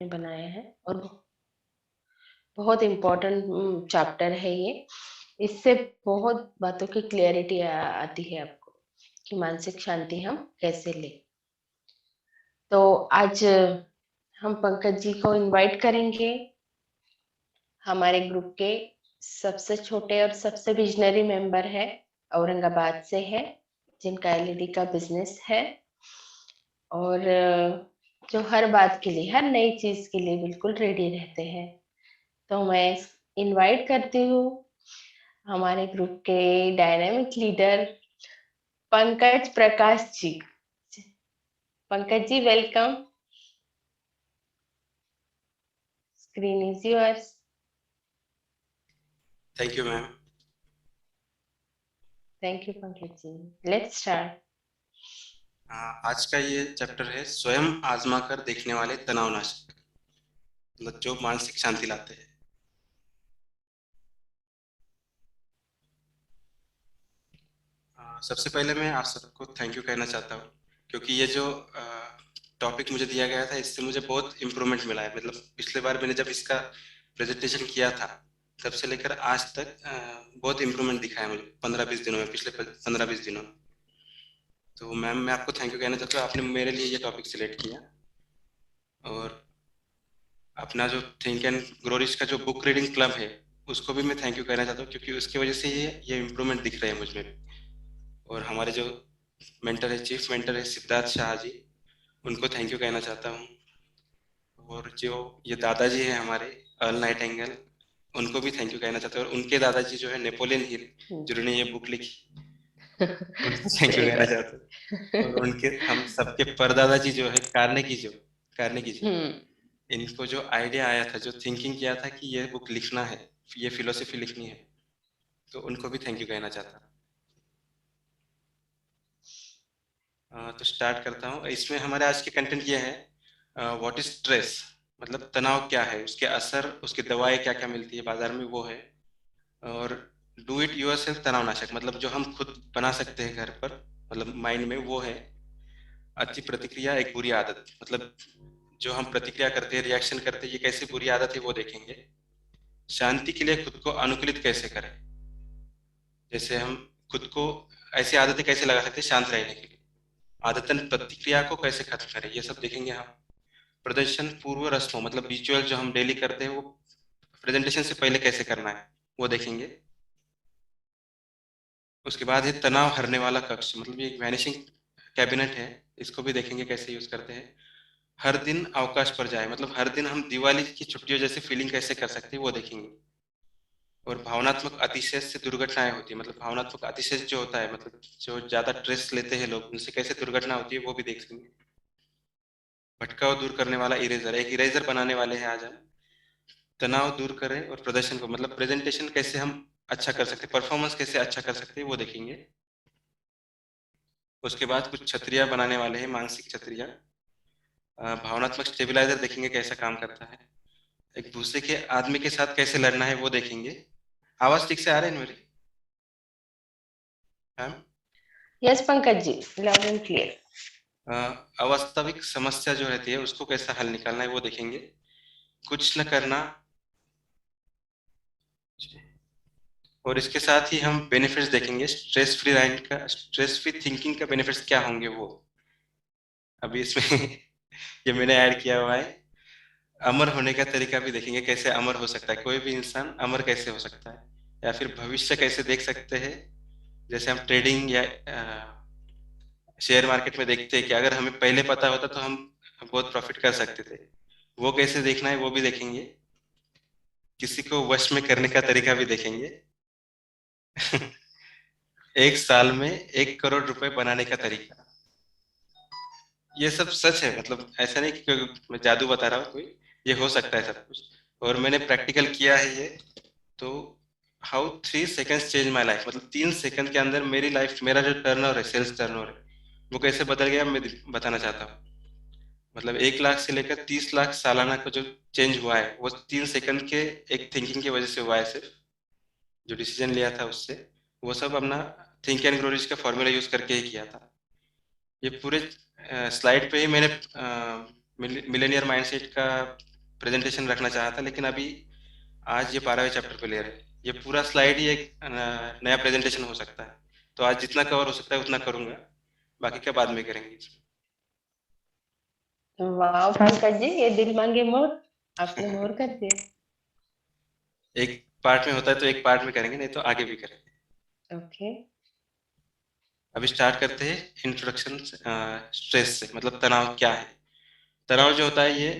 बनाया है और बहुत इम्पोर्टेंट चैप्टर है ये। इससे बहुत बातों की क्लैरिटी आती है आपको कि मानसिक शांति हम कैसे लें। तो आज हम पंकज जी को इनवाइट करेंगे, हमारे ग्रुप के सबसे छोटे और सबसे विजनरी मेंबर है, औरंगाबाद से है, जिनका एलईडी का बिजनेस है और जो हर बात के लिए, हर नई चीज के लिए बिल्कुल रेडी रहते हैं। तो मैं इनवाइट करती हूँ हमारे ग्रुप के dynamic leader Pankaj Prakash ji. Pankaj ji welcome, screen is yours. Thank you ma'am. Thank you Pankaj ji, let's start. आज का ये चैप्टर है स्वयं आजमा कर देखने वाले तनावनाशक, मतलब जो मानसिक शांति लाते हैं। सबसे पहले मैं आप सबको थैंक यू कहना चाहता हूँ, क्योंकि ये जो टॉपिक मुझे दिया गया था इससे मुझे बहुत इम्प्रूवमेंट मिला है। मतलब पिछले बार मैंने जब इसका प्रेजेंटेशन किया था तब से लेकर आज तक बहुत इम्प्रूवमेंट दिखा है मुझे 15-20 दिनों में, पिछले 15-20 दिनों में। तो मैम मैं आपको थैंक यू कहना चाहता हूँ, आपने मेरे लिए ये टॉपिक सिलेक्ट किया। और अपना जो थिंक एंड ग्रो रिच का जो बुक रीडिंग क्लब है उसको भी मैं थैंक यू कहना चाहता हूँ, क्योंकि उसकी वजह से ये इम्प्रूवमेंट दिख रहे हैं मुझ में भी। और हमारे जो मेंटर है, चीफ मेंटर है सिद्धार्थ शाह जी, उनको थैंक यू कहना चाहता हूँ। और जो ये दादाजी हैं हमारे अर्ल नाइटिंगेल, उनको भी थैंक यू कहना चाहता हूँ। और उनके दादाजी जो है नेपोलियन हिल, जिन्होंने ये बुक लिखी, उनको थैंक यू सही कहना चाहता हूँ। और उनके हम सबके परदादाजी जो है कार्नेगी जी, इनको जो आइडिया आया था, जो थिंकिंग किया था कि ये बुक लिखना है, ये फिलोसफी लिखनी है, तो उनको भी थैंक यू कहना चाहता हूँ। तो स्टार्ट करता हूँ। इसमें हमारे आज के कंटेंट ये है, व्हाट इज स्ट्रेस, मतलब तनाव क्या है, उसके असर, उसकी दवाएं क्या क्या मिलती है बाजार में, वो है। और डू इट योरसेल्फ तनावनाशक, मतलब जो हम खुद बना सकते हैं घर पर, मतलब माइंड में, वो है। अति प्रतिक्रिया एक बुरी आदत, मतलब जो हम प्रतिक्रिया करते हैं, रिएक्शन करते हैं, ये कैसी बुरी आदत है वो देखेंगे। शांति के लिए खुद को अनुकूलित कैसे करें, जैसे हम खुद को ऐसी आदतें कैसे लगा सकते हैं शांत रहने के लिए। आदतन प्रतिक्रिया को कैसे खत्म करें, ये सब देखेंगे हम। प्रदर्शन पूर्व रस्मों, मतलब रिचुअल जो हम डेली करते हैं वो प्रेजेंटेशन से पहले कैसे करना है वो देखेंगे। उसके बाद है तनाव हरने वाला कक्ष, मतलब ये एक वैनिशिंग कैबिनेट है, इसको भी देखेंगे कैसे यूज करते हैं। हर दिन अवकाश पर जाए, मतलब हर दिन हम दिवाली की छुट्टियों जैसे फीलिंग कैसे कर सकते हैं वो देखेंगे। और भावनात्मक अतिशय से दुर्घटनाएं होती है, मतलब भावनात्मक अतिशय जो होता है, मतलब जो ज्यादा स्ट्रेस लेते हैं लोग, उनसे कैसे दुर्घटना होती है वो भी देखेंगे। भटकाव दूर करने वाला इरेजर, एक इरेजर बनाने वाले हैं आज हम। तनाव दूर करें और प्रदर्शन को, मतलब प्रेजेंटेशन कैसे हम अच्छा कर सकते हैं, परफॉर्मेंस कैसे अच्छा कर सकते हैं वो देखेंगे। उसके बाद कुछ छतरिया बनाने वाले हैं, मानसिक छतरिया। भावनात्मक स्टेबिलाईजर देखेंगे कैसा काम करता है। एक भूसे के आदमी के साथ कैसे लड़ना है वो देखेंगे। आवाज ठीक से आ रही है मेरी ma'am? Yes Pankaj ji, loud and clear. अवास्तविक समस्या जो रहती है उसको कैसा हल निकालना है वो देखेंगे। कुछ न करना। और इसके साथ ही हम बेनिफिट्स देखेंगे, स्ट्रेस फ्री लाइफ का, स्ट्रेस फ्री थिंकिंग का बेनिफिट्स क्या होंगे वो अभी इसमें ये मैंने ऐड किया हुआ है। अमर होने का तरीका भी देखेंगे, कैसे अमर हो सकता है कोई भी इंसान, अमर कैसे हो सकता है, या फिर भविष्य कैसे देख सकते हैं। जैसे हम ट्रेडिंग या शेयर मार्केट में देखते हैं कि अगर हमें पहले पता होता तो हम बहुत प्रॉफिट कर सकते थे, वो कैसे देखना है वो भी देखेंगे। किसी को वश में करने का तरीका भी देखेंगे। एक साल में 1 करोड़ रुपए बनाने का तरीका। ये सब सच है, मतलब ऐसा नहीं कि मैं जादू बता रहा हूँ कोई, ये हो सकता है सब कुछ। और मैंने प्रैक्टिकल किया है ये। तो how 3 seconds change my life, मतलब 3 सेकंड के अंदर मेरी लाइफ, मेरा जो टर्नओवर है, सेल्स टर्नओवर है, वो कैसे बदल गया मैं बताना चाहता हूँ। मतलब 1 लाख से लेकर 30 लाख सालाना का जो चेंज हुआ है वो 3 सेकंड के एक थिंकिंग की वजह से हुआ है। सिर्फ जो डिसीजन लिया था उससे, वो सब अपना थिंक एंड ग्रो रिच का फॉर्मूला यूज करके ही किया था। ये पूरे स्लाइड पे ही मैंने मिलेनियर माइंडसेट का प्रेजेंटेशन रखना चाहा था, लेकिन अभी आज ये 12वें चैप्टर पे ले रहे हैं। ये पूरा स्लाइड ही एक नया प्रेजेंटेशन हो सकता है। तो आज जितना कवर हो सकता है उतना करूंगा, बाकी का बाद में करेंगे। वाह पंकज जी, ये दिल मांगे मोर आपने मोर कर दिया। एक पार्ट में होता है तो एक पार्ट में करेंगे, नहीं तो आगे भी करेंगे। ओके। अभी स्टार्ट करते हैं इंट्रोडक्शन स्ट्रेस से, मतलब तनाव क्या है। तनाव जो होता है ये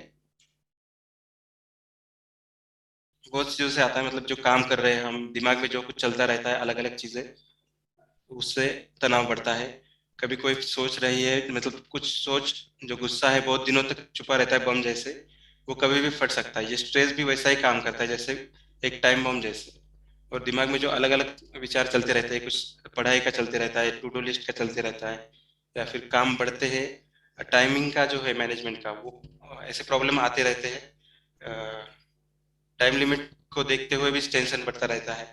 बहुत चीजों से आता है, मतलब जो काम कर रहे हैं हम, दिमाग में जो कुछ चलता रहता है अलग अलग चीजें, उससे तनाव बढ़ता है। कभी कोई सोच रही है, मतलब कुछ सोच, जो गुस्सा है बहुत दिनों तक छुपा रहता है बम जैसे, वो कभी भी फट सकता है। ये स्ट्रेस भी वैसा ही काम करता है, जैसे एक टाइम बम जैसे। और दिमाग में जो अलग अलग विचार चलते रहते हैं, कुछ पढ़ाई का चलते रहता है, टू डू लिस्ट का चलते रहता है, या फिर काम बढ़ते हैं, टाइमिंग का जो है मैनेजमेंट का, वो ऐसे प्रॉब्लम आते रहते हैं। टाइम लिमिट को देखते हुए भी टेंशन बढ़ता रहता है।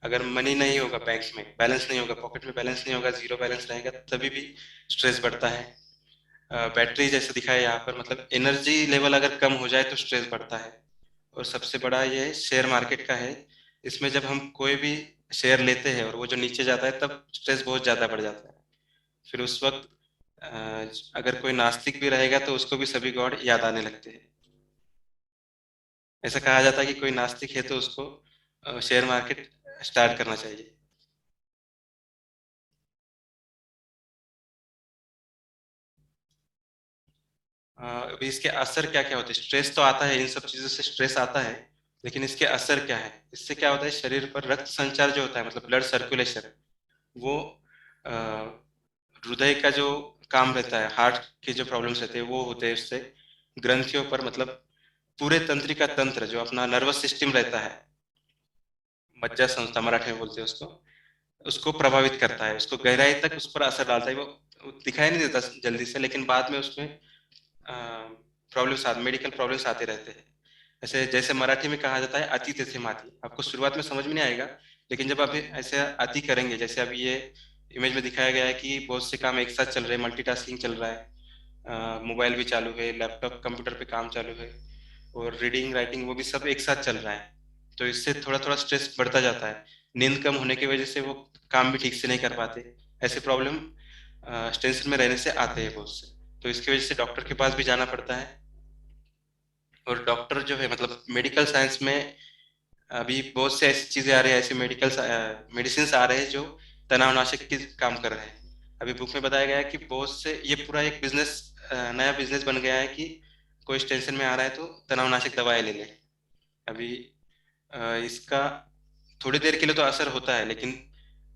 अगर मनी नहीं होगा, बैंक में बैलेंस नहीं होगा, पॉकेट में बैलेंस नहीं होगा, जीरो बैलेंस रहेगा, तभी भी स्ट्रेस बढ़ता है। बैटरी जैसे दिखा है यहाँ पर, मतलब एनर्जी लेवल अगर कम हो जाए तो स्ट्रेस बढ़ता है। और सबसे बड़ा ये शेयर मार्केट का है। इसमें जब हम कोई भी शेयर लेते हैं और वो जो नीचे जाता है, तब स्ट्रेस बहुत ज्यादा बढ़ जाता है। फिर उस वक्त अगर कोई नास्तिक भी रहेगा तो उसको भी सभी गॉड याद आने लगते हैं। ऐसा कहा जाता है कि कोई नास्तिक है तो उसको शेयर मार्केट स्टार्ट करना चाहिए। अभी इसके असर क्या क्या होते हैं। स्ट्रेस तो आता है, इन सब चीजों से स्ट्रेस आता है, लेकिन इसके असर क्या है। इससे क्या होता है, शरीर पर रक्त संचार जो होता है, मतलब ब्लड सर्कुलेशन, वो अ, हृदय का जो काम रहता है, हार्ट के जो प्रॉब्लम्स रहते हैं वो होते हैं उससे। ग्रंथियों पर, मतलब पूरे तंत्रिका तंत्र जो अपना नर्वस सिस्टम रहता है, मज्जा संस्था मराठी में बोलते हैं उसको, उसको प्रभावित करता है, उसको गहराई तक उस पर असर डालता है। वो दिखाई नहीं देता जल्दी से, लेकिन बाद में उसमें प्रॉब्लम्स आते, मेडिकल प्रॉब्लम्स आते रहते हैं। ऐसे जैसे मराठी में कहा जाता है अति तिथे माती। आपको शुरुआत में समझ में नहीं आएगा, लेकिन जब आप ऐसे अति करेंगे, जैसे अभी ये इमेज में दिखाया गया है कि बहुत से काम एक साथ चल रहे हैं, मल्टीटास्किंग चल रहा है, मोबाइल भी चालू है, लैपटॉप कंप्यूटर पे काम चालू है, और रीडिंग राइटिंग वो भी सब एक साथ चल रहा है। तो इससे थोड़ा थोड़ा स्ट्रेस बढ़ता जाता है। नींद कम होने की वजह से वो काम भी ठीक से नहीं कर पाते। ऐसे प्रॉब्लम टेंशन में रहने से आते हैं बहुत से। तो इसकी वजह से डॉक्टर के पास भी जाना पड़ता है। और डॉक्टर जो है, मतलब मेडिकल साइंस में अभी बहुत से ऐसी चीजें आ रही है, ऐसे मेडिकल मेडिसिन आ रहे हैं जो तनावनाशक की काम कर रहे हैं। अभी बुक में बताया गया है कि बहुत से, ये पूरा एक बिजनेस, नया बिजनेस बन गया है कि कोई टेंशन में आ रहा है तो तनावनाशक दवाएं ले लें। अभी इसका थोड़ी देर के लिए तो असर होता है, लेकिन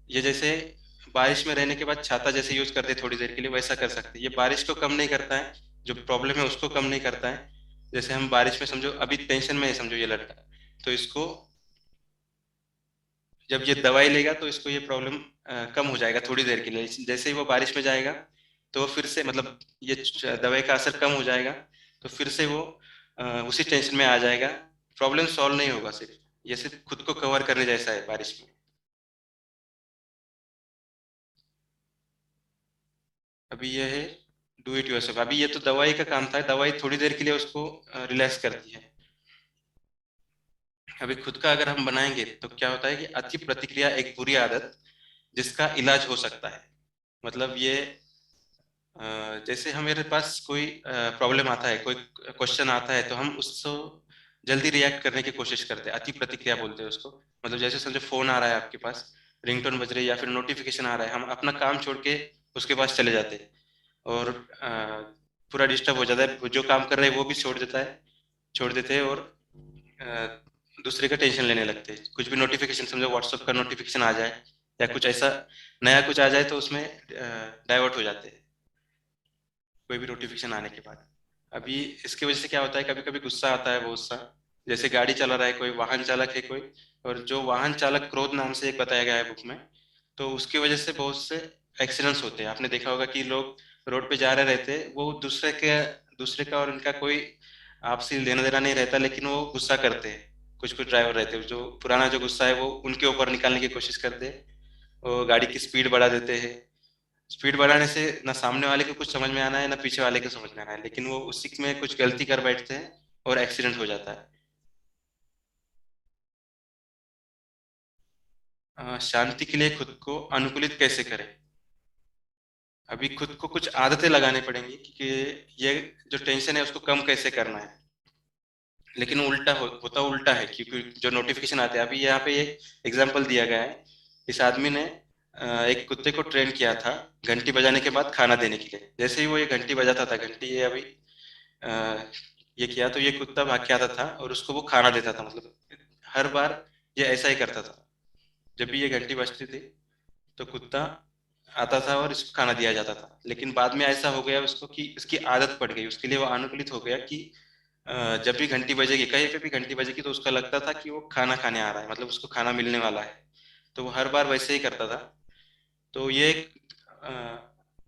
ये जैसे बारिश में रहने के बाद छाता जैसे यूज करते हैं थोड़ी देर के लिए, वैसा कर सकते हैं। ये बारिश को कम नहीं करता है, जो प्रॉब्लम है उसको कम नहीं करता है। जैसे हम बारिश में, समझो अभी टेंशन में है, समझो ये लड़का, तो इसको जब ये दवाई लेगा तो इसको ये प्रॉब्लम कम हो जाएगा थोड़ी देर के लिए। जैसे ही वो बारिश में जाएगा तो फिर से, मतलब ये दवाई का असर कम हो जाएगा, तो फिर से वो उसी टेंशन में आ जाएगा। प्रॉब्लम सॉल्व नहीं होगा, सिर्फ ये सिर्फ खुद को कवर करने जैसा है बारिश में। अभी ये है डू इट योरसेल्फ। अभी ये तो दवाई का काम था, दवाई थोड़ी देर के लिए उसको रिलैक्स करती है। अभी खुद का अगर हम बनाएंगे तो क्या होता है कि अति प्रतिक्रिया एक बुरी आदत जिसका इलाज हो सकता है। मतलब ये जैसे हमारे पास कोई प्रॉब्लम आता है, कोई क्वेश्चन आता है, तो हम उसको जल्दी रिएक्ट करने की कोशिश करते हैं, अति प्रतिक्रिया बोलते हैं उसको। मतलब जैसे समझो फोन आ रहा है आपके पास, रिंगटोन बज रही है या फिर नोटिफिकेशन आ रहा है, हम अपना काम छोड़ के उसके पास चले जाते हैं, और पूरा डिस्टर्ब हो जाता है। जो काम कर रहे हैं वो भी छोड़ देते हैं, और दूसरे का टेंशन लेने लगते हैं। कुछ भी नोटिफिकेशन, समझो व्हाट्सएप का नोटिफिकेशन आ जाए या कुछ ऐसा नया कुछ आ जाए, तो उसमें डाइवर्ट हो जाते हैं कोई भी नोटिफिकेशन आने के बाद। अभी इसकी वजह से क्या होता है, कभी कभी गुस्सा आता है बहुत सा। जैसे गाड़ी चला रहा है कोई, वाहन चालक है कोई, और जो वाहन चालक क्रोध नाम से एक बताया गया है बुक में, तो उसकी वजह से बहुत से एक्सीडेंट्स होते हैं। आपने देखा होगा कि लोग रोड पे जा रहे रहते, वो दूसरे का और इनका कोई आपसी लेना देना नहीं रहता, लेकिन वो गुस्सा करते हैं। कुछ कुछ ड्राइवर रहते हैं जो पुराना जो गुस्सा है वो उनके ऊपर निकालने की कोशिश करते हैं, वो गाड़ी की स्पीड बढ़ा देते हैं। स्पीड बढ़ाने से ना सामने वाले को कुछ समझ में आना है, ना पीछे वाले को समझ में आना है, लेकिन वो उसी में कुछ गलती कर बैठते हैं, और एक्सीडेंट हो जाता है। शांति के लिए खुद को अनुकूलित कैसे करें? अभी खुद को कुछ आदतें लगानी पड़ेंगी कि ये जो टेंशन है उसको कम कैसे करना है। लेकिन होता उल्टा है, क्योंकि जो नोटिफिकेशन आते हैं, अभी यहाँ पे एक एग्जाम्पल दिया गया है। इस आदमी ने एक कुत्ते को ट्रेन किया था घंटी बजाने के बाद खाना देने के लिए। जैसे ही वो ये घंटी बजाता था, घंटी ये अभी अ, ये किया तो ये कुत्ता भाग के आता था और उसको वो खाना देता था। मतलब हर बार ये ऐसा ही करता था। जब भी ये घंटी बजती थी तो कुत्ता आता था और इसको खाना दिया जाता था। लेकिन बाद में ऐसा हो गया उसको कि उसकी आदत पड़ गई, उसके लिए वो अनुकूलित हो गया कि जब भी घंटी बजेगी, कहीं पे भी घंटी बजेगी, तो उसका लगता था कि वो खाना खाने आ रहा है, मतलब उसको खाना मिलने वाला है। तो वो हर बार वैसे ही करता था। तो ये एक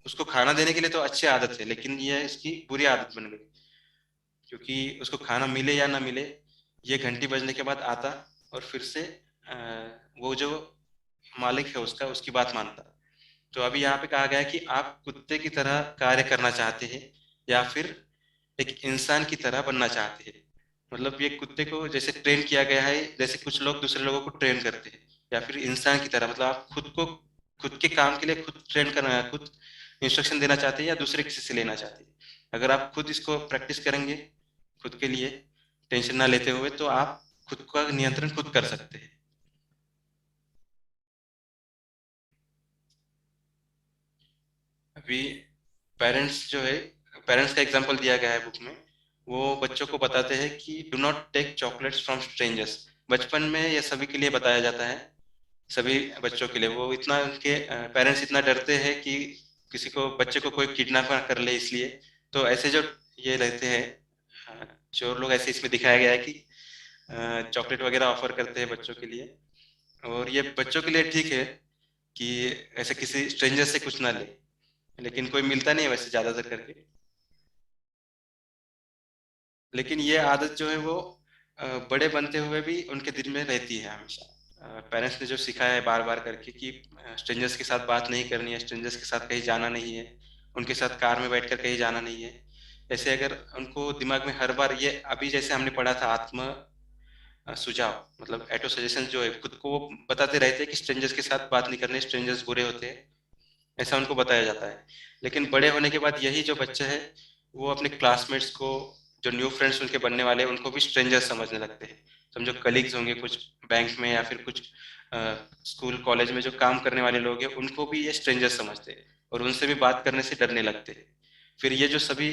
उसको खाना देने के लिए तो अच्छी आदत है, लेकिन ये इसकी बुरी आदत बन गई। क्योंकि उसको खाना मिले या ना मिले, ये घंटी बजने के बाद आता और फिर से अ, वो जो मालिक है उसका, उसकी बात मानता। तो अभी यहाँ पे कहा गया है कि आप कुत्ते की तरह कार्य करना चाहते हैं या फिर एक इंसान की तरह बनना चाहते हैं। मतलब ये कुत्ते को जैसे ट्रेन किया गया है, जैसे कुछ लोग दूसरे लोगों को ट्रेन करते हैं, या फिर इंसान की तरह, मतलब आप खुद के काम के लिए खुद ट्रेन करना, खुद इंस्ट्रक्शन देना चाहते हैं या दूसरे किसी से लेना चाहते हैं। अगर आप खुद इसको प्रैक्टिस करेंगे खुद के लिए, टेंशन ना लेते हुए, तो आप खुद का नियंत्रण खुद कर सकते हैं। अभी पेरेंट्स जो है, पेरेंट्स का एग्जांपल दिया गया है बुक में। वो बच्चों को बताते हैं कि do not take chocolates from strangers. बचपन में ये सभी के लिए बताया जाता है, सभी बच्चों के लिए। वो इतना, उनके पेरेंट्स इतना डरते हैं कि किसी को, बच्चे को कोई किडनैप ना कर ले, इसलिए। तो ऐसे जो ये रहते हैं चोर लोग, ऐसे इसमें दिखाया गया है कि चॉकलेट वगैरह ऑफर करते हैं बच्चों के लिए। और ये बच्चों के लिए ठीक है कि ऐसे किसी स्ट्रेंजर से कुछ ना ले, लेकिन कोई मिलता नहीं है वैसे ज्यादातर करके। लेकिन ये आदत जो है वो बड़े बनते हुए भी उनके दिल में रहती है हमेशा। पेरेंट्स ने जो सिखाया है बार बार करके कि स्ट्रेंजर्स के साथ बात नहीं करनी है, स्ट्रेंजर्स के साथ कहीं जाना नहीं है, उनके साथ कार में बैठकर कहीं जाना नहीं है। ऐसे अगर उनको दिमाग में हर बार ये, अभी जैसे हमने पढ़ा था आत्म सुझाव, मतलब ऑटो सजेशन, जो है खुद को वो बताते रहते हैं कि स्ट्रेंजर्स के साथ बात नहीं करनी, स्ट्रेंजर्स बुरे होते हैं, ऐसा उनको बताया जाता है। लेकिन बड़े होने के बाद यही जो बच्चे हैं, वो अपने क्लासमेट्स को, जो न्यू फ्रेंड्स उनके बनने वाले हैं, उनको भी स्ट्रेंजर समझने लगते हैं। समझो कलीग्स होंगे कुछ बैंक में, या फिर कुछ स्कूल कॉलेज में जो काम करने वाले लोग हैं, उनको भी ये स्ट्रेंजर समझते हैं और उनसे भी बात करने से डरने लगते हैं। फिर ये जो सभी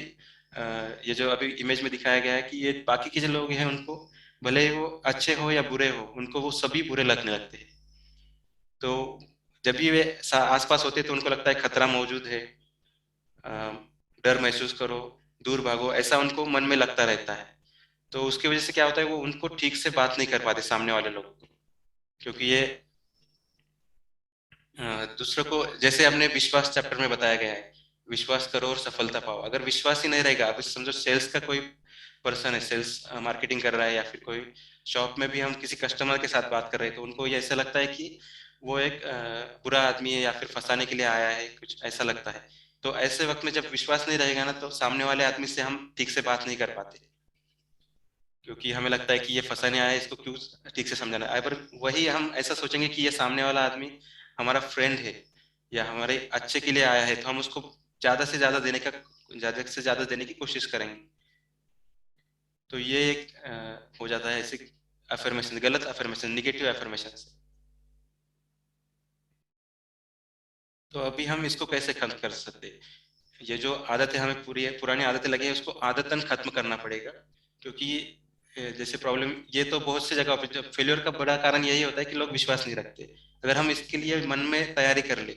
ये जो अभी इमेज में दिखाया गया है कि ये बाकी के जो लोग हैं, उनको भले ही वो अच्छे हो या बुरे हो, उनको वो सभी बुरे लगने लगते हैं। तो जब भी वे आसपास होते हैं तो उनको लगता है खतरा मौजूद है, अ, डर महसूस करो, दूर भागो, ऐसा उनको मन में लगता रहता है। तो उसकी वजह से क्या होता है, वो उनको ठीक से बात नहीं कर पाते सामने वाले लोगों को। क्योंकि ये दूसरों को, जैसे हमने विश्वास चैप्टर में बताया गया है, विश्वास करो और सफलता पाओ। अगर विश्वास ही नहीं रहेगा, अभी समझो सेल्स का कोई पर्सन है, सेल्स मार्केटिंग कर रहा है, या फिर कोई शॉप में भी हम किसी कस्टमर के साथ बात कर रहे हैं, तो उनको ये ऐसा लगता है कि वो एक बुरा आदमी है या फिर फंसाने के लिए आया है, कुछ ऐसा लगता है। तो ऐसे वक्त में जब विश्वास नहीं रहेगा ना, तो सामने वाले आदमी से हम ठीक से बात नहीं कर पाते, क्योंकि हमें लगता है कि ये फंसाने आया है, इसको क्यों ठीक से समझाना है। अगर वही हम ऐसा सोचेंगे कि ये सामने वाला आदमी हमारा फ्रेंड है या हमारे अच्छे के लिए आया है, तो हम उसको ज्यादा से ज्यादा देने का, ज्यादा से ज्यादा देने की कोशिश करेंगे। तो ये एक हो जाता है ऐसे अफर्मेशन, गलत अफर्मेशन, निगेटिव अफर्मेशन। तो अभी हम इसको कैसे खत्म कर सकते हैं? ये जो आदतें हमें पूरी पुरानी आदतें लगी है, उसको आदतन खत्म करना पड़ेगा। क्योंकि जैसे प्रॉब्लम, ये तो बहुत सी जगह पे फेलियर का बड़ा कारण यही होता है कि लोग विश्वास नहीं रखते। अगर हम इसके लिए मन में तैयारी कर ले,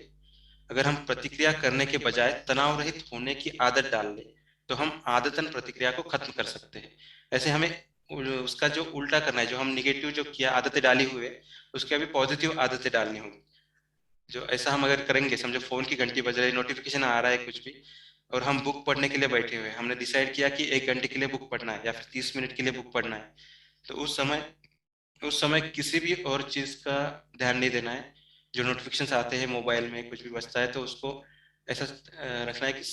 अगर हम प्रतिक्रिया करने के बजाय तनाव रहित होने की आदत डाल ले, तो हम आदतन प्रतिक्रिया को खत्म कर सकते हैं। ऐसे हमें उसका जो उल्टा करना है, जो हम निगेटिव जो किया आदतें डाली हुई है, उसके अभी पॉजिटिव आदतें डालनी होगी। जो ऐसा हम अगर करेंगे, समझो फोन की घंटी बज रही है, नोटिफिकेशन आ रहा है कुछ भी, और हम बुक पढ़ने के लिए बैठे हुए हैं, हमने डिसाइड किया कि 1 घंटे के लिए बुक पढ़ना है या फिर 30 मिनट के लिए बुक पढ़ना है। तो उस समय किसी भी और चीज का ध्यान नहीं देना है। जो नोटिफिकेशन आते हैं मोबाइल में, कुछ भी बजता है तो उसको ऐसा रखना है कि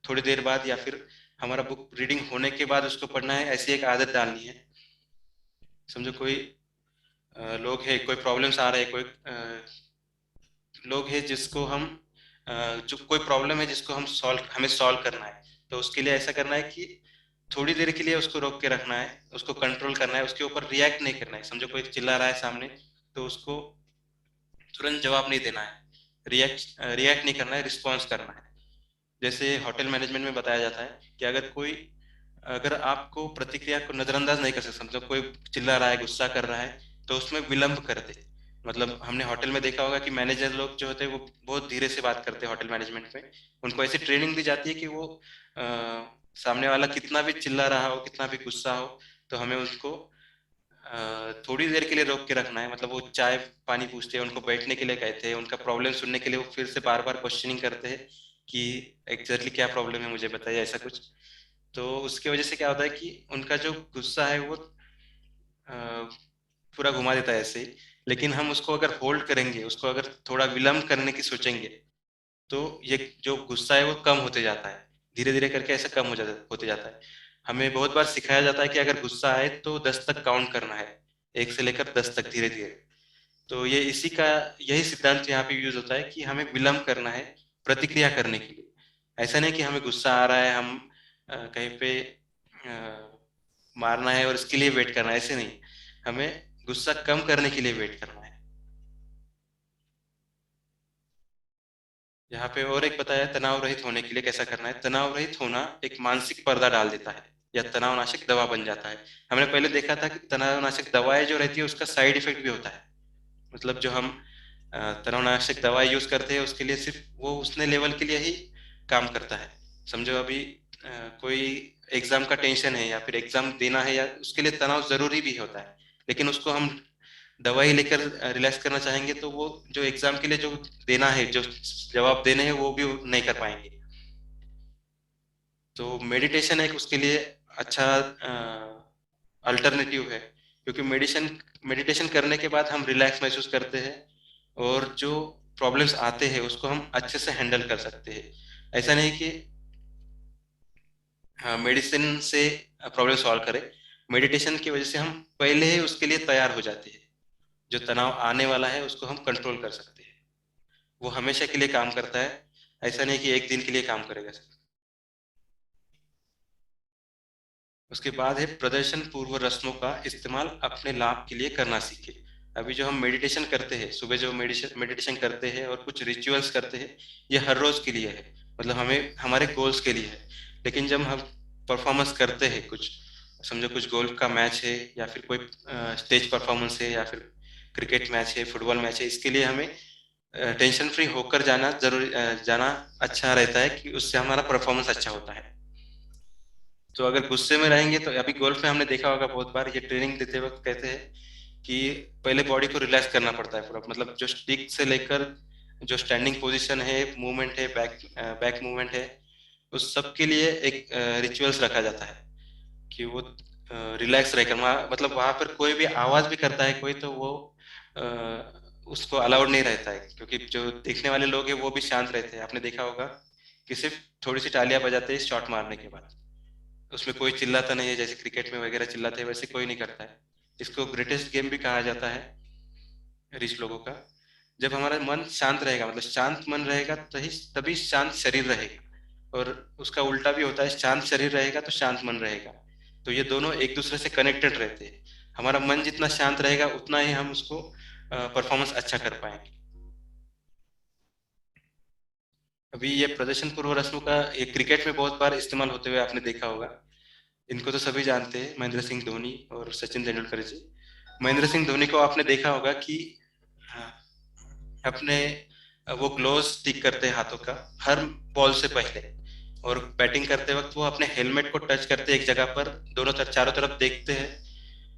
थोड़ी देर बाद, या फिर हमारा बुक रीडिंग होने के बाद उसको पढ़ना है, ऐसी एक आदत डालनी है। समझो कोई लोग है, कोई प्रॉब्लम्स आ रहे हैं, कोई लोग हैं जिसको हम जो कोई प्रॉब्लम है जिसको हमें सॉल्व करना है, तो उसके लिए ऐसा करना है कि थोड़ी देर के लिए उसको रोक के रखना है, उसको कंट्रोल करना है, उसके ऊपर रिएक्ट नहीं करना है। समझो कोई चिल्ला रहा है सामने, तो उसको तुरंत जवाब नहीं देना है, रिएक्ट नहीं करना है, रिस्पॉन्स करना है। जैसे होटल मैनेजमेंट में बताया जाता है कि अगर आपको प्रतिक्रिया को नजरअंदाज नहीं कर सकते, मतलब कोई चिल्ला रहा है, गुस्सा कर रहा है, तो उसमें विलंब कर दे। मतलब हमने होटल में देखा होगा कि मैनेजर लोग जो होते हैं वो बहुत धीरे से बात करते हैं होटल मैनेजमेंट में। उनको ऐसी ट्रेनिंग दी जाती है कि वो अ, सामने वाला कितना भी चिल्ला रहा हो, कितना भी गुस्सा हो, तो हमें उसको थोड़ी देर के लिए रोक के रखना है। मतलब वो चाय पानी पूछते हैं, उनको बैठने के लिए कहते हैं, उनका प्रॉब्लम सुनने के लिए वो फिर से बार बार क्वेश्चनिंग करते हैं कि एग्जैक्टली क्या प्रॉब्लम है, मुझे बताइए, ऐसा कुछ। तो उसकी वजह से क्या होता है कि उनका जो गुस्सा है वो अ, पूरा घुमा देता है ऐसे ही। लेकिन हम उसको अगर होल्ड करेंगे, उसको अगर थोड़ा विलंब करने की सोचेंगे, तो ये जो गुस्सा है वो कम होते जाता है, धीरे धीरे करके ऐसा कम होते जाता है। हमें बहुत बार सिखाया जाता है कि अगर गुस्सा आए तो 10 तक काउंट करना है, 1 से लेकर 10 तक धीरे धीरे। तो ये इसी का यही सिद्धांत यहाँ पे यूज होता है कि हमें विलंब करना है प्रतिक्रिया करने के लिए। ऐसा नहीं कि हमें गुस्सा आ रहा है, हम कहीं पे मारना है और इसके लिए वेट करना है, ऐसे नहीं। हमें गुस्सा कम करने के लिए वेट करना है। यहाँ पे और एक बताया तनाव रहित होने के लिए कैसा करना है। तनाव रहित होना एक मानसिक पर्दा डाल देता है या तनावनाशक दवा बन जाता है। हमने पहले देखा था कि तनावनाशक दवाएं जो रहती है उसका साइड इफेक्ट भी होता है। मतलब जो हम तनावनाशक दवाई यूज करते हैं उसके लिए सिर्फ वो उसने लेवल के लिए ही काम करता है। समझो अभी कोई एग्जाम का टेंशन है या फिर एग्जाम देना है, या उसके लिए तनाव जरूरी भी होता है, लेकिन उसको हम दवाई लेकर रिलैक्स करना चाहेंगे तो वो जो एग्जाम के लिए जो देना है, जो जवाब देने हैं, वो भी नहीं कर पाएंगे। तो मेडिटेशन एक उसके लिए अच्छा अल्टरनेटिव है, क्योंकि मेडिटेशन करने के बाद हम रिलैक्स महसूस करते हैं और जो प्रॉब्लम्स आते हैं उसको हम अच्छे से हैंडल कर सकते हैं। ऐसा नहीं कि मेडिसिन से प्रॉब्लम सॉल्व करें, मेडिटेशन की वजह से हम पहले ही उसके लिए तैयार हो जाते हैं। जो तनाव आने वाला है उसको हम कंट्रोल कर सकते हैं। वो हमेशा के लिए काम करता है, ऐसा नहीं कि एक दिन के लिए काम करेगा। उसके बाद है प्रदर्शन पूर्व रस्मों का इस्तेमाल अपने लाभ के लिए करना सीखे। अभी जो हम मेडिटेशन करते हैं, सुबह जो मेडिटेशन करते हैं और कुछ रिचुअल्स करते हैं, ये हर रोज के लिए है, मतलब हमें हमारे गोल्स के लिए है। लेकिन जब हम परफॉर्मेंस करते हैं कुछ, समझो कुछ गोल्फ का मैच है या फिर कोई स्टेज परफॉर्मेंस है या फिर क्रिकेट मैच है, फुटबॉल मैच है, इसके लिए हमें टेंशन फ्री होकर जाना अच्छा रहता है कि उससे हमारा परफॉर्मेंस अच्छा होता है। तो अगर गुस्से में रहेंगे तो अभी गोल्फ में हमने देखा होगा बहुत बार, ये ट्रेनिंग देते वक्त कहते हैं कि पहले बॉडी को रिलैक्स करना पड़ता है पूरा। मतलब जो स्टिक से लेकर जो स्टैंडिंग पोजीशन है, मूवमेंट है, बैक मूवमेंट है, उस सब के लिए एक रिचुअल्स रखा जाता है कि वो रिलैक्स रहकर मतलब वहां पर कोई भी आवाज भी करता है कोई, तो वो अ, उसको अलाउड नहीं रहता है, क्योंकि जो देखने वाले लोग हैं वो भी शांत रहते हैं। आपने देखा होगा कि सिर्फ थोड़ी सी तालियां बजाते हैं शॉट मारने के बाद, उसमें कोई चिल्लाता नहीं है, जैसे क्रिकेट में वगैरह चिल्लाते हैं वैसे कोई नहीं करता है। इसको ग्रेटेस्ट गेम भी कहा जाता है रिच लोगों का। जब हमारा मन शांत रहेगा, मतलब शांत मन रहेगा, तभी तभी शांत शरीर रहेगा। और उसका उल्टा भी होता है, शांत शरीर रहेगा तो शांत मन रहेगा। तो ये दोनों एक दूसरे से कनेक्टेड रहते हैं। हमारा मन जितना शांत रहेगा उतना ही हम उसको परफॉर्मेंस अच्छा कर पाएंगे। अभी ये प्रदर्शन पूर्व रस्मों का ये क्रिकेट में बहुत बार इस्तेमाल होते हुए आपने देखा होगा। इनको तो सभी जानते हैं, महेंद्र सिंह धोनी और सचिन तेंदुलकर जी। महेंद्र सिंह धोनी को आपने देखा होगा कि हाँ, अपने वो ग्लोव्स टिक करते हैं हाथों का हर बॉल से पहले, और बैटिंग करते वक्त वो अपने हेलमेट को टच करते हैं एक जगह पर, दोनों तरफ चारों तरफ देखते हैं,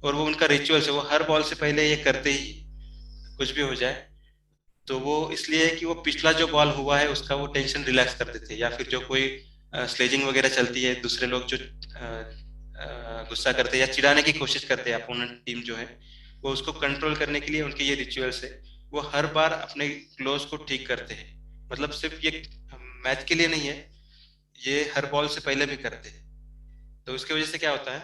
और वो उनका रिचुअल्स है, वो हर बॉल से पहले ये करते ही, कुछ भी हो जाए। तो वो इसलिए है कि वो पिछला जो बॉल हुआ है उसका वो टेंशन रिलैक्स कर देते हैं, या फिर जो कोई स्लेजिंग वगैरह चलती है, दूसरे लोग जो गुस्सा करते हैं या चिढ़ाने की कोशिश करते हैं अपोनेंट टीम जो है, वो उसको कंट्रोल करने के लिए उनके ये रिचुअल्स है। वो हर बार अपने क्लोज को ठीक करते हैं, मतलब सिर्फ ये मैच के लिए नहीं है, ये हर बॉल से पहले भी करते हैं। तो उसकी वजह से क्या होता है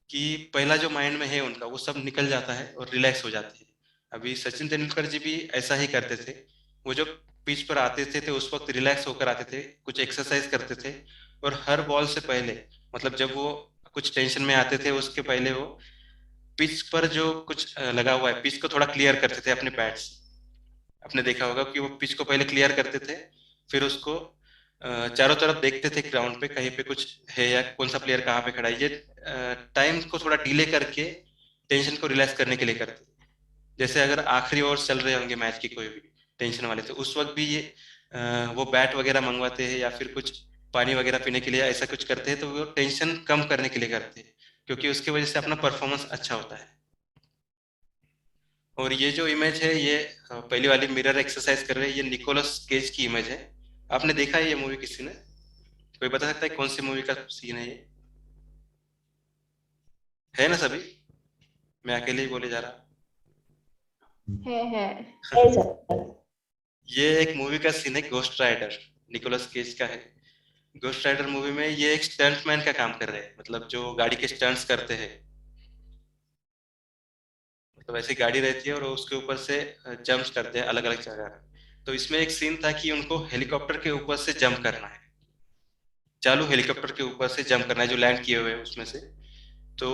कि पहला जो माइंड में है उनका वो सब निकल जाता है और रिलैक्स हो जाते हैं। अभी सचिन तेंदुलकर जी भी ऐसा ही करते थे। वो जो पिच पर आते थे तो उस वक्त रिलैक्स होकर आते थे, कुछ एक्सरसाइज करते थे, और हर बॉल से पहले, मतलब जब वो कुछ टेंशन में आते थे उसके पहले वो पिच पर जो कुछ लगा हुआ है पिच को थोड़ा क्लियर करते थे अपने पैड से। आपने देखा होगा कि वो पिच को पहले क्लियर करते थे, फिर उसको चारों तरफ देखते थे ग्राउंड पे कहीं पे कुछ है या कौन सा प्लेयर कहाँ पे खड़ा है। ये टाइम को थोड़ा डिले करके टेंशन को रिलैक्स करने के लिए करते थे। जैसे अगर आखिरी ओवर चल रहे होंगे मैच की कोई भी टेंशन वाले, तो उस वक्त भी ये वो बैट वगैरह मंगवाते हैं या फिर कुछ पानी वगैरह पीने के लिए ऐसा कुछ करते हैं, तो वो टेंशन कम करने के लिए करते हैं, क्योंकि उसकी वजह से अपना परफॉर्मेंस अच्छा होता है। और ये जो इमेज है ये पहली वाली मिरर एक्सरसाइज कर रहे हैं, ये निकोलस केज की इमेज है। आपने देखा है ये मूवी किसी ने? कोई बता सकता है कौन सी मूवी का सीन है ये? है ना सभी? मैं अकेले ही बोले जा रहा। है है सर। ये एक मूवी का सीन है, घोस्ट राइडर, निकोलस केज का है। घोस्ट राइडर मूवी में ये एक स्टंटमैन का काम कर रहे हैं, मतलब जो गाड़ी के स्टंट्स करते हैं। मतलब ऐसी गाड़ी रहती है और वो उसके ऊपर से जंप्स करते हैं अलग अलग जगह। तो इसमें एक सीन था कि उनको हेलीकॉप्टर के ऊपर से जंप करना है, चालू हेलीकॉप्टर के ऊपर से जंप करना है जो लैंड किए हुए हैं उसमें से। तो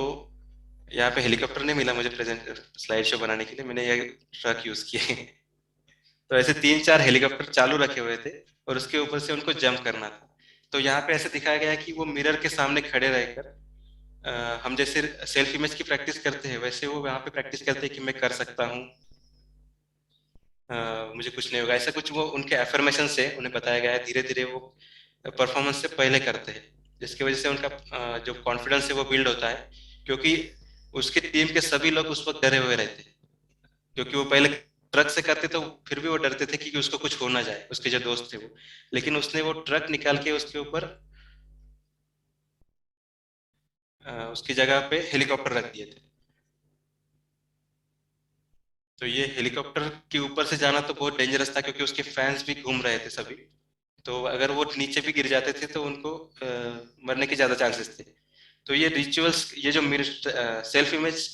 यहाँ पे हेलीकॉप्टर नहीं मिला मुझे प्रेजेंट स्लाइड शो बनाने के लिए, मैंने ये ट्रक यूज किए। तो ऐसे 3-4 हेलीकॉप्टर चालू रखे हुए थे और उसके ऊपर से उनको जंप करना था। तो यहाँ पे ऐसे दिखाया गया है कि वो मिरर के सामने खड़े रहकर हम जैसे सेल्फ इमेज की प्रैक्टिस करते हैं वैसे वो वहाँ पे प्रैक्टिस करते हैं कि मैं कर सकता हूँ, मुझे कुछ नहीं होगा, ऐसा कुछ वो उनके एफर्मेशन से उन्हें बताया गया है। धीरे धीरे वो परफॉर्मेंस से पहले करते हैं, जिसकी वजह से उनका जो कॉन्फिडेंस है वो बिल्ड होता है। क्योंकि उसकी टीम के सभी लोग उस वक्त डरे हुए रहते हैं, क्योंकि वो पहले ट्रक से करते तो फिर भी वो डरते थे कि उसको कुछ हो ना जाए, उसके जो दोस्त थे वो। लेकिन उसने वो ट्रक निकाल के उसके ऊपर उसकी जगह पे हेलीकॉप्टर रख दिए थे। तो ये हेलीकॉप्टर के ऊपर से जाना तो बहुत डेंजरस था, क्योंकि उसके फैंस भी घूम रहे थे सभी। तो अगर वो नीचे भी गिर जाते थे तो उनको मरने के ज्यादा चांसेस थे। तो ये रिचुअल्स, ये जो mirror self image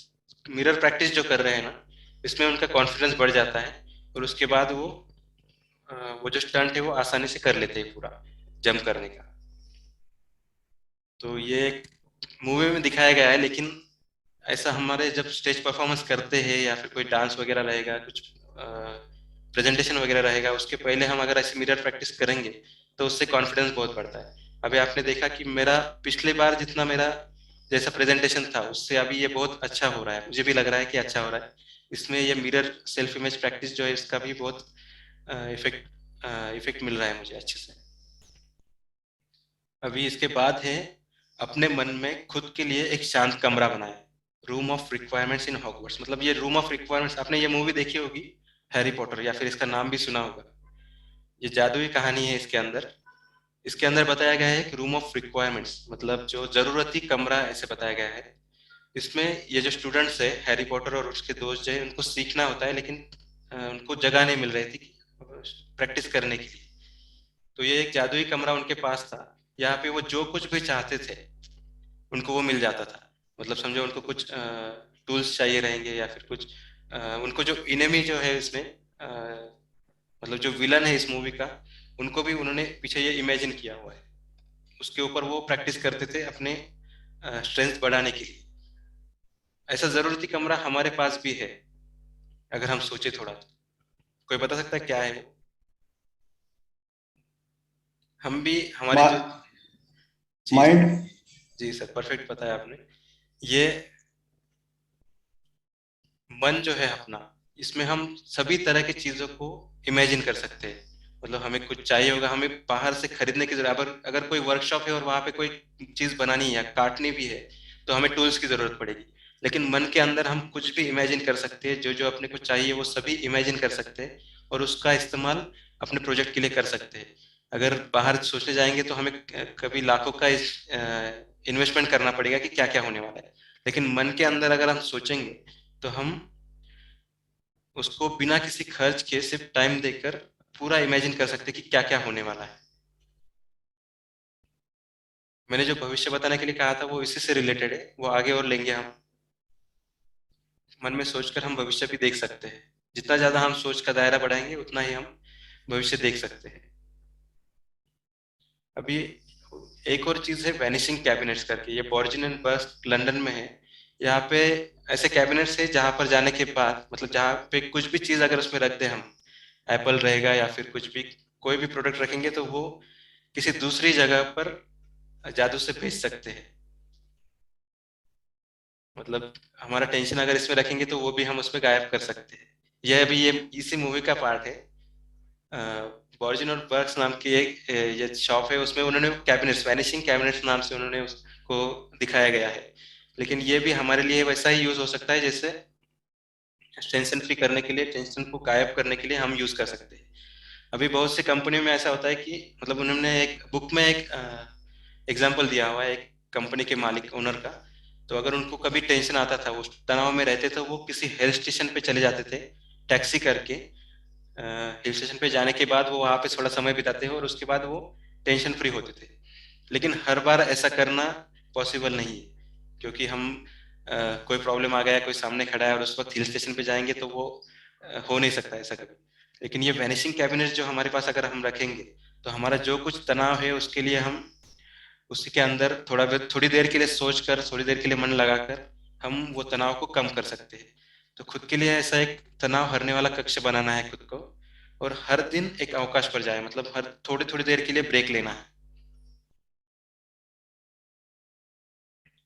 mirror practice जो कर रहे हैं ना, इसमें उनका कॉन्फिडेंस बढ़ जाता है। और उसके बाद वो जो स्टंट है वो आसानी से कर लेते हैं पूरा, जंप करने का। तो ये एक मूवी में दिखाया गया है, लेकिन ऐसा हमारे जब स्टेज परफॉर्मेंस करते हैं या फिर कोई डांस वगैरह रहेगा, कुछ प्रेजेंटेशन वगैरह रहेगा, उसके पहले हम अगर ऐसे मिरर प्रैक्टिस करेंगे तो उससे कॉन्फिडेंस बहुत बढ़ता है। अभी आपने देखा कि मेरा पिछली बार जितना मेरा जैसा प्रेजेंटेशन था उससे अभी ये बहुत अच्छा हो रहा है, मुझे भी लग रहा है कि अच्छा हो रहा है। इसमें ये मिरर सेल्फ इमेज प्रैक्टिस जो है इसका भी बहुत इफेक्ट मिल रहा है मुझे अच्छे से। अभी इसके बाद है अपने मन में खुद के लिए एक शांत कमरा बनाए, room of requirements in Hogwarts. मतलब ये रूम ऑफ रिक्वायरमेंट्स, आपने ये मूवी देखी होगी हैरी पॉटर, या फिर इसका नाम भी सुना होगा। ये जादुई कहानी है इसके अंदर। इसके अंदर बताया गया है कि रूम ऑफ रिक्वायरमेंट्स मतलब जो जरूरती कमरा ऐसे बताया गया है। इसमें ये जो स्टूडेंट्स है हैरी पॉटर और उसके दोस्त जो है उनको सीखना होता है, लेकिन उनको जगह नहीं मिल रही थी प्रैक्टिस करने के लिए। तो ये एक जादुई कमरा उनके पास था, यहाँ पे वो जो कुछ भी चाहते थे उनको वो मिल जाता था। मतलब समझो उनको कुछ टूल्स चाहिए रहेंगे या फिर कुछ उनको जो इनेमी जो है इसमें मतलब जो विलन है इस मूवी का, उनको भी उन्होंने पीछे ये इमेजिन किया हुआ है। उसके ऊपर वो प्रैक्टिस करते थे अपने स्ट्रेंथ बढ़ाने के लिए। ऐसा जरूरती कमरा हमारे पास भी है अगर हम सोचे थोड़ा तो। कोई बता सकता है क्या है वो? हम भी हमारी जो जी जी माइंड। जी सर, परफेक्ट बताया आपने। ये मन जो है अपना, इसमें हम सभी तरह की चीजों को इमेजिन कर सकते हैं। मतलब हमें कुछ चाहिए होगा, हमें बाहर से खरीदने की जरूरत, अगर कोई वर्कशॉप है और वहां पे कोई चीज बनानी है या काटनी भी है तो हमें टूल्स की जरूरत पड़ेगी। लेकिन मन के अंदर हम कुछ भी इमेजिन कर सकते हैं, जो जो अपने को चाहिए वो सभी इमेजिन कर सकते हैं और उसका इस्तेमाल अपने प्रोजेक्ट के लिए कर सकते हैं। अगर बाहर सोचने जाएंगे तो हमें कभी लाखों का इन्वेस्टमेंट करना पड़ेगा कि क्या क्या होने वाला है। लेकिन मन के अंदर अगर हम सोचेंगे तो हम उसको बिना किसी खर्च के सिर्फ टाइम देकर पूरा इमेजिन कर सकते कि क्या क्या होने वाला है। मैंने जो भविष्य बताने के लिए कहा था वो इसी से रिलेटेड है, वो आगे और लेंगे हम। मन में सोचकर हम भविष्य भी देख सकते हैं। जितना ज़्यादा हम सोच का दायरा बढ़ाएंगे उतना ही हम भविष्य देख सकते हैं। अभी एक और चीज़ है वैनिशिंग कैबिनेट्स करके, ये बॉर्जिन एंड बर्स्ट लंदन में है। यहाँ पे ऐसे कैबिनेट्स है जहाँ पर जाने के बाद, मतलब जहाँ पे कुछ भी चीज़ अगर उसमें रख दें हम, एप्पल रहेगा या फिर कुछ भी, कोई भी प्रोडक्ट रखेंगे तो वो किसी दूसरी जगह पर जादू से भेज सकते हैं। मतलब हमारा टेंशन अगर इसमें रखेंगे तो वो भी हम उसमें गायब कर सकते हैं। यह अभी ये इसी मूवी का पार्ट है। बॉर्जिन और बर्क्स नाम की एक ये शॉप है, उसमें उन्होंने कैबिनेट्स, वैनिशिंग कैबिनेट्स नाम से उन्होंने उसको दिखाया गया है। लेकिन ये भी हमारे लिए वैसा ही यूज हो सकता है जैसे टेंशन फ्री करने के लिए, टेंशन को गायब करने के लिए हम यूज कर सकते हैं। अभी बहुत सी कंपनियों में ऐसा होता है कि मतलब उन्होंने एक बुक में एक एग्जाम्पल दिया हुआ है एक कंपनी के मालिक ओनर का। तो अगर उनको कभी टेंशन आता था, वो तनाव में रहते, तो वो किसी हिल स्टेशन पे चले जाते थे टैक्सी करके। हिल स्टेशन पे जाने के बाद वो वहाँ पे थोड़ा समय बिताते हैं और उसके बाद वो टेंशन फ्री होते थे। लेकिन हर बार ऐसा करना पॉसिबल नहीं है, क्योंकि हम कोई प्रॉब्लम आ गया, कोई सामने खड़ा है और उस वक्त हिल स्टेशन पे जाएंगे तो वो हो नहीं सकता ऐसा कभी। लेकिन ये वैनिशिंग कैबिनेट जो हमारे पास अगर हम रखेंगे तो हमारा जो कुछ तनाव है उसके लिए हम उसी के अंदर थोड़ी देर के लिए सोच कर, थोड़ी देर के लिए मन लगाकर हम वो तनाव को कम कर सकते हैं। तो खुद के लिए ऐसा एक तनाव हरने वाला कक्ष बनाना है खुद को, और हर दिन एक अवकाश पर जाए, मतलब हर थोड़ी थोड़ी देर के लिए ब्रेक लेना है।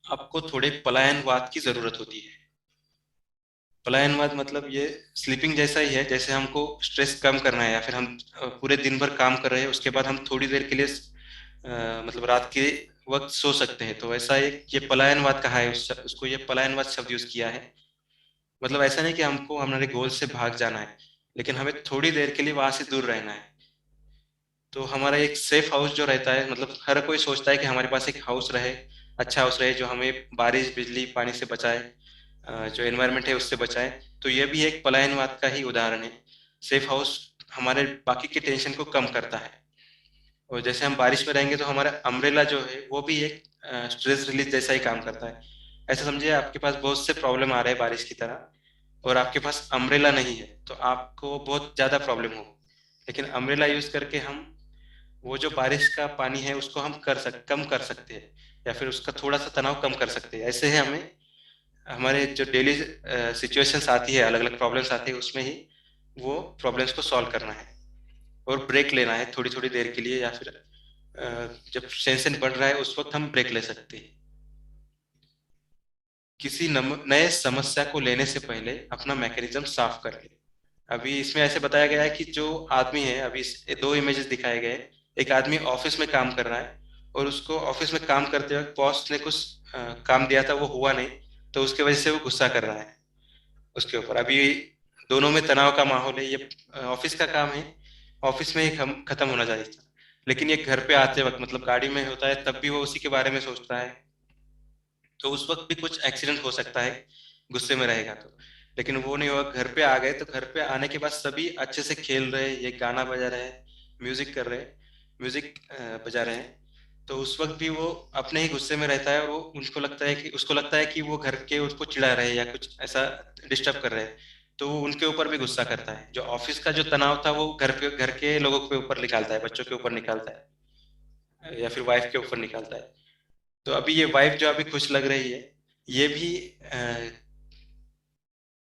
आपको थोड़े पलायनवाद की जरूरत होती है। पलायनवाद मतलब ये स्लीपिंग जैसा ही है, जैसे हमको स्ट्रेस कम करना है या फिर हम पूरे दिन भर काम कर रहे हैं, उसके बाद हम थोड़ी देर के लिए मतलब रात के वक्त सो सकते हैं, तो ऐसा एक ये पलायनवाद कहा है, उसको ये पलायनवाद शब्द यूज किया है। मतलब ऐसा नहीं कि हमको हमारे गोल से भाग जाना है, लेकिन हमें थोड़ी देर के लिए वहां से दूर रहना है। तो हमारा एक सेफ हाउस जो रहता है, मतलब हर कोई सोचता है कि हमारे पास एक हाउस रहे, अच्छा हाउस रहे जो हमें बारिश बिजली पानी से बचाए, जो एनवायरनमेंट है उससे बचाए। तो ये भी एक पलायनवाद का ही उदाहरण है। सेफ हाउस हमारे बाकी के टेंशन को कम करता है। और जैसे हम बारिश में रहेंगे तो हमारा अम्ब्रेला जो है वो भी एक स्ट्रेस रिलीज जैसा ही काम करता है। ऐसा समझिए आपके पास बहुत से प्रॉब्लम आ रहे हैं बारिश की तरह, और आपके पास अम्ब्रेला नहीं है तो आपको बहुत ज्यादा प्रॉब्लम हो। लेकिन अम्ब्रेला यूज करके हम वो जो बारिश का पानी है उसको हम कम कर सकते हैं, या फिर उसका थोड़ा सा तनाव कम कर सकते हैं। ऐसे ही हमें हमारे जो डेली सिचुएशंस आती है, अलग अलग प्रॉब्लम्स आती है, उसमें ही वो प्रॉब्लम्स को सॉल्व करना है और ब्रेक लेना है थोड़ी थोड़ी देर के लिए, या फिर जब टेंशन बढ़ रहा है उस वक्त हम ब्रेक ले सकते हैं। किसी नए समस्या को लेने से पहले अपना मैकेनिज्म साफ कर ले। अभी इसमें ऐसे बताया गया है कि जो आदमी है, अभी दो इमेजेस दिखाए गए हैं। एक आदमी ऑफिस में काम कर रहा है और उसको ऑफिस में काम करते वक्त बॉस ने कुछ काम दिया था, वो हुआ नहीं, तो उसके वजह से वो गुस्सा कर रहा है उसके ऊपर। अभी दोनों में तनाव का माहौल है। ये ऑफिस का काम है, ऑफिस में ही खत्म होना चाहिए था, लेकिन ये घर पे आते वक्त, मतलब गाड़ी में होता है तब भी वो उसी के बारे में सोचता है। तो उस वक्त भी कुछ एक्सीडेंट हो सकता है गुस्से में रहेगा तो। लेकिन वो नहीं हुआ, घर पे आ गए तो घर पे आने के बाद सभी अच्छे से खेल रहे, ये गाना बजा रहे हैं, म्यूजिक कर रहे हैं, म्यूजिक बजा रहे हैं। तो उस वक्त भी वो अपने ही गुस्से में रहता है, और वो उसको लगता है कि वो घर के उसको चिढ़ा रहे हैं या कुछ ऐसा डिस्टर्ब कर रहे हैं। तो वो उनके ऊपर भी गुस्सा करता है। जो ऑफिस का जो तनाव था वो घर के लोगों के ऊपर निकालता है, बच्चों के ऊपर निकालता है या फिर वाइफ के ऊपर निकालता है। तो अभी ये वाइफ जो अभी खुश लग रही है, ये भी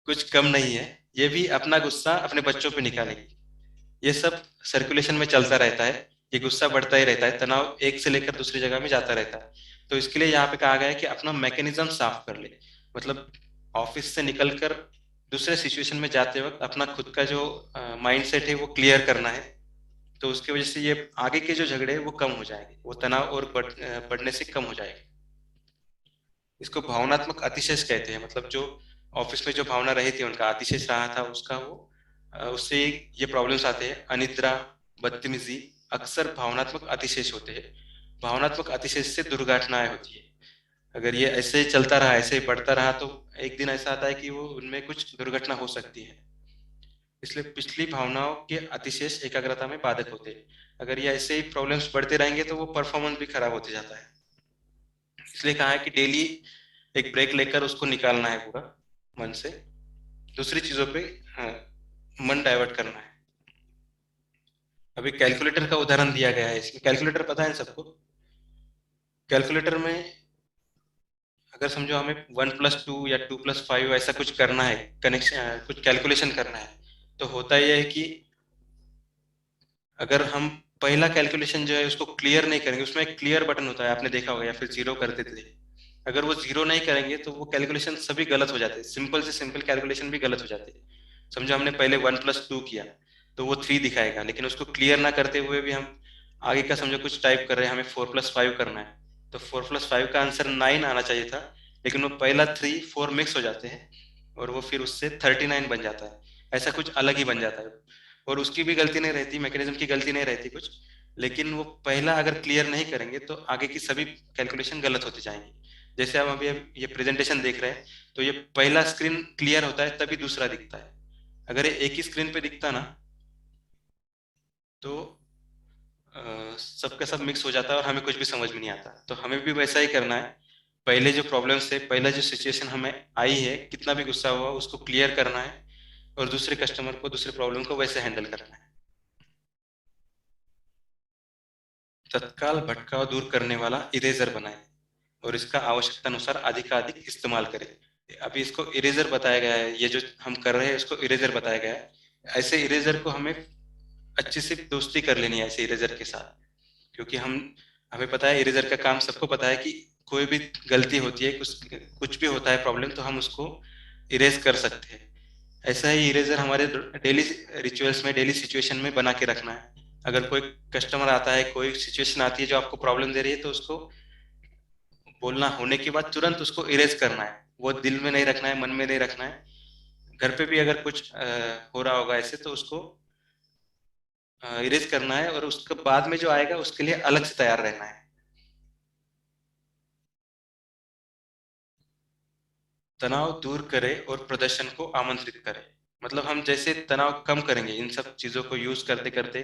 कुछ कम नहीं है, ये भी अपना गुस्सा अपने बच्चों पे निकालेगी। ये सब सर्कुलेशन में चलता रहता है, ये गुस्सा बढ़ता ही रहता है, तनाव एक से लेकर दूसरी जगह में जाता रहता है। तो इसके लिए यहाँ पे कहा गया है कि अपना मैकेनिज्म साफ कर ले। मतलब ऑफिस से निकलकर दूसरे सिचुएशन में जाते वक्त अपना खुद का जो माइंड सेट है वो क्लियर करना है। तो उसकी वजह से ये आगे के जो झगड़े हैं वो कम हो जाएंगे, वो तनाव और बढ़ने से कम हो जाएगा। इसको भावनात्मक अतिशय कहते हैं। मतलब जो ऑफिस में जो भावना रही थी, उनका अतिशय रहा था उसका, वो उससे ये प्रॉब्लम्स आते हैं, अनिद्रा, बदतमीजी, अक्सर भावनात्मक अतिशय होते हैं। भावनात्मक अतिशय से दुर्घटनाएं होती है। अगर ये ऐसे ही चलता रहा, ऐसे ही बढ़ता रहा, तो एक दिन ऐसा आता है कि वो उनमें कुछ दुर्घटना हो सकती है। इसलिए पिछली भावनाओं के अतिशेष एकाग्रता में बाधक होते हैं। अगर ये ऐसे ही प्रॉब्लम्स बढ़ते रहेंगे तो वो परफॉर्मेंस भी खराब होते जाता है। इसलिए कहा है कि डेली एक ब्रेक लेकर उसको निकालना है पूरा मन से, दूसरी चीजों पे मन डाइवर्ट करना है। अभी कैलकुलेटर का उदाहरण दिया गया है इसमें। कैलकुलेटर पता है सबको? कैलकुलेटर में अगर समझो हमें 1+2 या 2+5 ऐसा कुछ करना है, कनेक्शन कुछ कैलकुलेशन करना है, तो होता यह है कि अगर हम पहला कैलकुलेशन जो है उसको क्लियर नहीं करेंगे, उसमें एक क्लियर बटन होता है, आपने देखा होगा, या फिर जीरो कर देते थे। अगर वो जीरो नहीं करेंगे तो वो कैलकुलेशन सभी गलत हो जाते हैं, सिंपल से सिंपल कैलकुलेशन भी गलत हो जाते हैं। समझो हमने पहले 1+2 किया तो वो 3 दिखाएगा, लेकिन उसको क्लियर ना करते हुए भी हम आगे का समझो कुछ टाइप कर रहे हैं, हमें 4+5 करना है, तो 4+5 का आंसर 9 आना चाहिए था, लेकिन वो पहला 3 4 मिक्स हो जाते हैं और वो फिर उससे 39 बन जाता है, ऐसा कुछ अलग ही बन जाता है। और उसकी भी गलती नहीं रहती, मैकेनिज्म की गलती नहीं रहती कुछ, लेकिन वो पहला अगर क्लियर नहीं करेंगे तो आगे की सभी कैलकुलेशन गलत होती जाएंगी। जैसे हम अभी ये प्रेजेंटेशन देख रहे हैं, तो ये पहला स्क्रीन क्लियर होता है तभी दूसरा दिखता है। अगर ये एक ही स्क्रीन पे दिखता ना तो सबका सब मिक्स हो जाता है और हमें कुछ भी समझ में नहीं आता। तो हमें भी वैसा ही करना है, पहले जो प्रॉब्लम से पहला जो सिचुएशन हमें आई है, कितना भी गुस्सा हुआ उसको क्लियर करना है और दूसरे कस्टमर को, दूसरे प्रॉब्लम को वैसे हैंडल करना है। तत्काल भटकाव दूर करने वाला इरेजर बनाएं और इसका आवश्यकता अनुसार अधिकाधिक इस्तेमाल करें। अभी इसको इरेजर बताया गया है, ये जो हम कर रहे हैं इसको इरेजर बताया गया है। ऐसे इरेजर को हमें अच्छे से दोस्ती कर लेनी है ऐसे इरेजर के साथ, क्योंकि हमें पता है इरेजर का काम सबको पता है कि कोई भी गलती होती है, कुछ कुछ भी होता है प्रॉब्लम, तो हम उसको इरेज कर सकते हैं। ऐसा ही इरेजर हमारे डेली रिचुअल्स में, डेली सिचुएशन में बना के रखना है। अगर कोई कस्टमर आता है, कोई सिचुएशन आती है जो आपको प्रॉब्लम दे रही है, तो उसको बोलना होने के बाद तुरंत उसको इरेज करना है, वो दिल में नहीं रखना है, मन में नहीं रखना है। घर पे भी अगर कुछ हो रहा होगा ऐसे, तो उसको इरेज करना है और उसके बाद में जो आएगा उसके लिए अलग से तैयार रहना है। तनाव दूर करे और प्रदर्शन को आमंत्रित करे। मतलब हम जैसे तनाव कम करेंगे इन सब चीजों को यूज करते करते,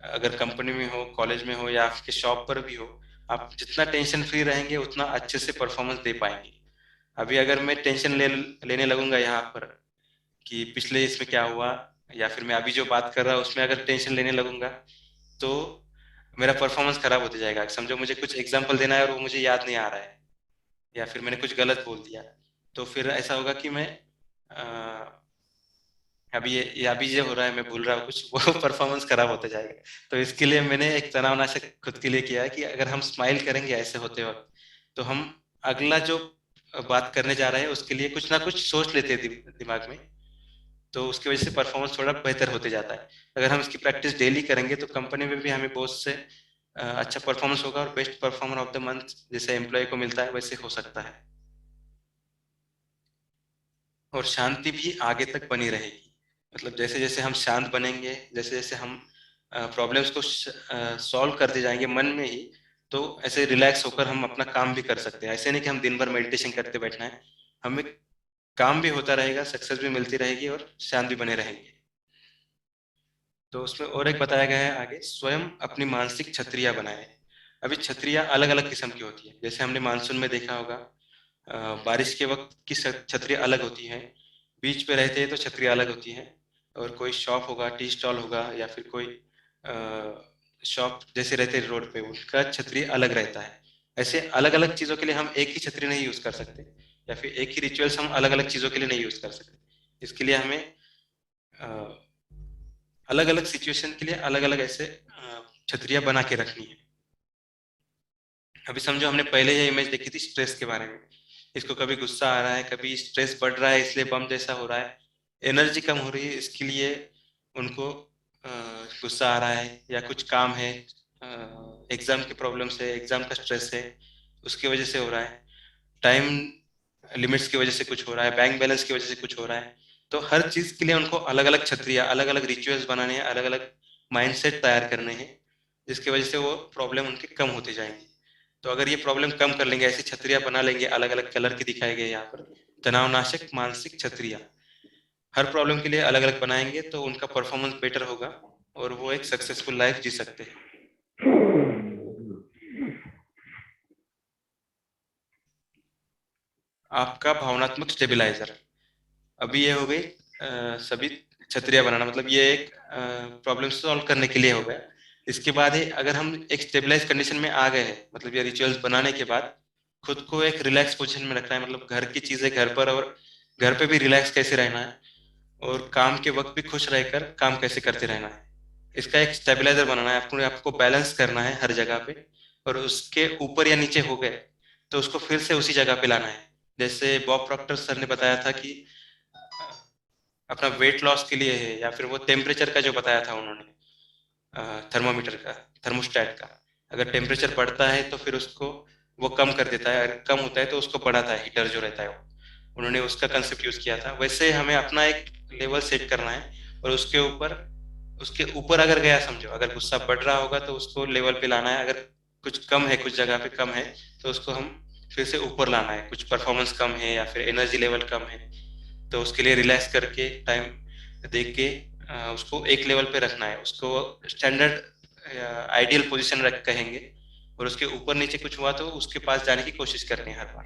अगर कंपनी में हो, कॉलेज में हो या आपके शॉप पर भी हो, आप जितना टेंशन फ्री रहेंगे उतना अच्छे से परफॉर्मेंस दे पाएंगे। अभी अगर मैं टेंशन लेने लगूंगा यहाँ पर कि पिछले इसमें क्या हुआ, या फिर मैं अभी जो बात कर रहा हूँ उसमें अगर टेंशन लेने लगूंगा, तो मेरा परफॉर्मेंस खराब होते जाएगा। समझो मुझे कुछ एग्जाम्पल देना है और वो मुझे याद नहीं आ रहा है, या फिर मैंने कुछ गलत बोल दिया, तो फिर ऐसा होगा कि मैं अभी ये अभी जो हो रहा है मैं भूल रहा हूँ कुछ, वो परफॉर्मेंस खराब होता जाएगा। तो इसके लिए मैंने एक तनावनाशक खुद के लिए किया है कि अगर हम स्माइल करेंगे ऐसे होते वक्त, तो हम अगला जो बात करने जा रहे हैं उसके लिए कुछ ना कुछ सोच लेते हैं दिमाग में, तो उसकी वजह से परफॉर्मेंस थोड़ा बेहतर होते जाता है। अगर हम इसकी प्रैक्टिस डेली करेंगे तो कंपनी में भी हमें बहुत से अच्छा परफॉर्मेंस होगा और best performer of the month जैसे एम्प्लॉय को मिलता है वैसे हो सकता है। और शांति भी आगे तक बनी रहेगी। मतलब जैसे जैसे हम शांत बनेंगे, जैसे जैसे हम प्रॉब्लम्स को सॉल्व करते जाएंगे मन में ही, तो ऐसे रिलैक्स होकर हम अपना काम भी कर सकते हैं। ऐसे नहीं कि हम दिन भर मेडिटेशन करते बैठना है, हमें काम भी होता रहेगा, सक्सेस भी मिलती रहेगी और शांत भी बने रहेंगे। तो उसमें और एक बताया गया है आगे, स्वयं अपनी मानसिक छत्रियां बनाए। अभी छत्रियां अलग अलग किस्म की होती है, जैसे हमने मानसून में देखा होगा, बारिश के वक्त की छतरी अलग होती है, बीच पे रहते हैं तो छतरी अलग होती है, और कोई शॉप होगा, टी स्टॉल होगा, या फिर कोई शॉप जैसे रहते हैं रोड पे, उनका छतरी अलग रहता है। ऐसे अलग अलग चीजों के लिए हम एक ही छतरी नहीं यूज कर सकते, या फिर एक ही रिचुअल्स हम अलग अलग चीजों के लिए नहीं यूज कर सकते। इसके लिए हमें अलग अलग सिचुएशन के लिए अलग अलग ऐसे छतरियां बना के रखनी है। अभी समझो हमने पहले ये इमेज देखी थी स्ट्रेस के बारे में, इसको कभी गुस्सा आ रहा है, कभी स्ट्रेस बढ़ रहा है इसलिए बम जैसा हो रहा है, एनर्जी कम हो रही है इसके लिए उनको गुस्सा आ रहा है, या कुछ काम है, एग्जाम की प्रॉब्लम से, एग्जाम का स्ट्रेस है उसकी वजह से हो रहा है, टाइम लिमिट्स की वजह से कुछ हो रहा है, बैंक बैलेंस की वजह से कुछ हो रहा है। तो हर चीज के लिए उनको अलग अलग छतरियां, अलग अलग रिचुअल्स बनाने हैं, अलग अलग माइंडसेट तैयार करने हैं, जिसकी वजह से वो प्रॉब्लम उनके कम होते जाएंगे। तो अगर ये प्रॉब्लम कम कर लेंगे, ऐसी छतरियां बना लेंगे, अलग अलग कलर की दिखाए गए यहाँ पर, तनावनाशक मानसिक छतरियां, हर प्रॉब्लम के लिए अलग अलग बनाएंगे तो उनका परफॉर्मेंस बेटर होगा और वो एक सक्सेसफुल लाइफ जी सकते हैं। आपका भावनात्मक स्टेबिलाईज़र। अभी ये हो गई सभी छतरियाँ बनाना, मतलब ये एक प्रॉब्लम सॉल्व करने के लिए हो गया। इसके बाद ही अगर हम एक स्टेबलाइज़ कंडीशन में आ गए हैं, मतलब ये रिचुअल्स बनाने के बाद खुद को एक रिलैक्स पोज़ीशन में रखना है, मतलब घर की चीज़ें घर पर, और घर पे भी रिलैक्स कैसे रहना है, और काम के वक़्त भी खुश रहकर काम कैसे करते रहना है। इसका एक स्टेबलाइज़र बनाना है, अपने आप को बैलेंस करना है हर जगह पे, और उसके ऊपर या नीचे हो गए, तो उसको फिर से उसी जगह पे लाना है। जैसे बॉब प्रॉक्टर सर ने बताया था कि अपना वेट लॉस के लिए है, या फिर वो टेम्परेचर का जो बताया था उन्होंने, थर्मामीटर का, थर्मोस्टेट का, अगर टेम्परेचर बढ़ता है तो फिर उसको वो कम कर देता है, अगर कम होता है तो उसको बढ़ाता है, हीटर जो रहता है वो। उन्होंने उसका कंसेप्ट यूज किया था। वैसे हमें अपना एक लेवल सेट करना है, और उसके ऊपर अगर गया, समझो अगर गुस्सा बढ़ रहा होगा तो उसको लेवल पे लाना है, अगर कुछ कम है, कुछ जगह पे कम है, तो उसको हम फिर से ऊपर लाना है। कुछ परफॉर्मेंस कम है या फिर एनर्जी लेवल कम है, तो उसके लिए रिलैक्स करके टाइम देख के उसको एक लेवल पे रखना है, उसको स्टैंडर्ड आइडियल पोजीशन रख कहेंगे, और उसके ऊपर नीचे कुछ हुआ तो उसके पास जाने की कोशिश करनी है हर बार।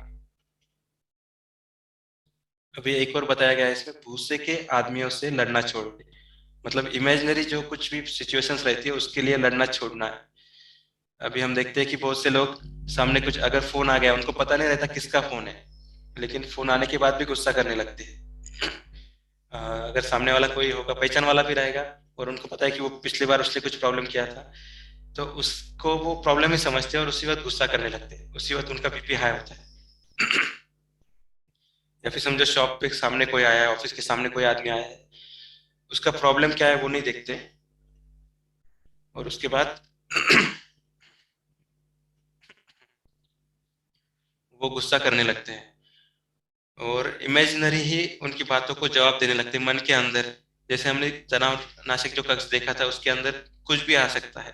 अभी एक और बताया गया है इसमें, भूसे के आदमियों से लड़ना छोड़ दे, मतलब इमेजिनरी जो कुछ भी सिचुएशंस रहती है उसके लिए लड़ना छोड़ना है। अभी हम देखते हैं कि बहुत से लोग सामने कुछ अगर फोन आ गया, उनको पता नहीं रहता किसका फोन है, लेकिन फोन आने के बाद भी गुस्सा करने लगते हैं। अगर सामने वाला कोई होगा, पहचान वाला भी रहेगा, और उनको पता है कि वो पिछली बार उसने कुछ प्रॉब्लम किया था, तो उसको वो प्रॉब्लम ही समझते हैं और उसी वक्त गुस्सा करने लगते हैं, उसी वक्त उनका बीपी हाई होता है। या फिर समझो शॉप पे सामने कोई आया है, ऑफिस के सामने कोई आदमी आया है, उसका प्रॉब्लम क्या है वो नहीं देखते, और उसके बाद वो गुस्सा करने लगते हैं, और इमेजिनरी ही उनकी बातों को जवाब देने लगते हैं मन के अंदर। जैसे हमने तनाव नाशक जो कक्ष देखा था, उसके अंदर कुछ भी आ सकता है।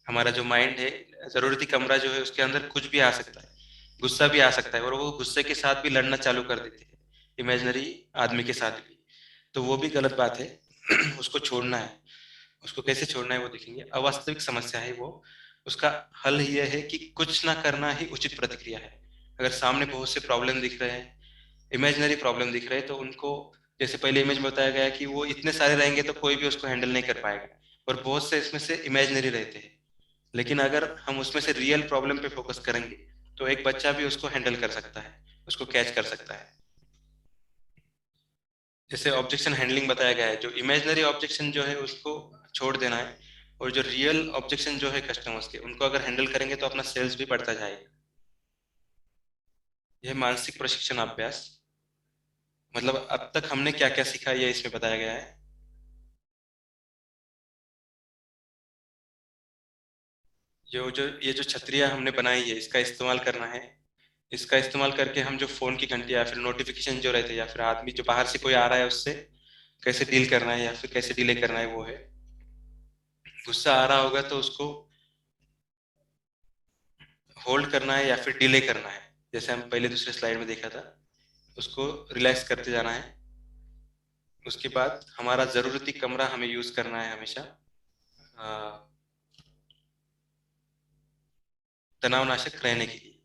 हमारा जो माइंड है, जरूरती कमरा जो है, उसके अंदर कुछ भी आ सकता है, गुस्सा भी आ सकता है, और वो गुस्से के साथ भी लड़ना चालू कर देते हैं, इमेजिनरी आदमी के साथ भी। तो वो भी गलत बात है। उसको छोड़ना है। उसको कैसे छोड़ना है वो देखेंगे। अवास्तविक समस्या है वो। उसका हल ये है कि कुछ ना करना ही उचित प्रतिक्रिया है। अगर सामने बहुत से प्रॉब्लम दिख रहे हैं, इमेजिनरी प्रॉब्लम दिख रहे हैं, तो उनको, जैसे पहले इमेज में बताया गया कि वो इतने सारे रहेंगे तो कोई भी उसको हैंडल नहीं कर पाएगा, और बहुत से इसमें से इमेजिनरी रहते हैं। लेकिन अगर हम उसमें से रियल प्रॉब्लम पे फोकस करेंगे, तो एक बच्चा भी उसको हैंडल कर सकता है, उसको कैच कर सकता है। जैसे ऑब्जेक्शन हैंडलिंग बताया गया है, जो इमेजिनरी ऑब्जेक्शन जो है उसको छोड़ देना है, और जो रियल ऑब्जेक्शन जो है कस्टमर्स के, उनको अगर हैंडल करेंगे तो अपना सेल्स भी बढ़ता जाएगा। यह मानसिक प्रशिक्षण अभ्यास, मतलब अब तक हमने क्या क्या सीखा ये इसमें बताया गया है। जो ये जो छतरियाँ हमने बनाई है, इसका इस्तेमाल करना है। इसका इस्तेमाल करके हम जो फोन की घंटी या फिर नोटिफिकेशन जो रहते हैं, या फिर आदमी जो बाहर से कोई आ रहा है उससे कैसे डील करना है, या फिर कैसे डीले करना है, वो है। गुस्सा आ रहा होगा तो उसको होल्ड करना है या फिर डिले करना है, जैसे हम पहले दूसरे स्लाइड में देखा था। उसको रिलैक्स करते जाना है। उसके बाद हमारा जरूरती कमरा हमें यूज करना है हमेशा, तनावनाशक रहने के लिए।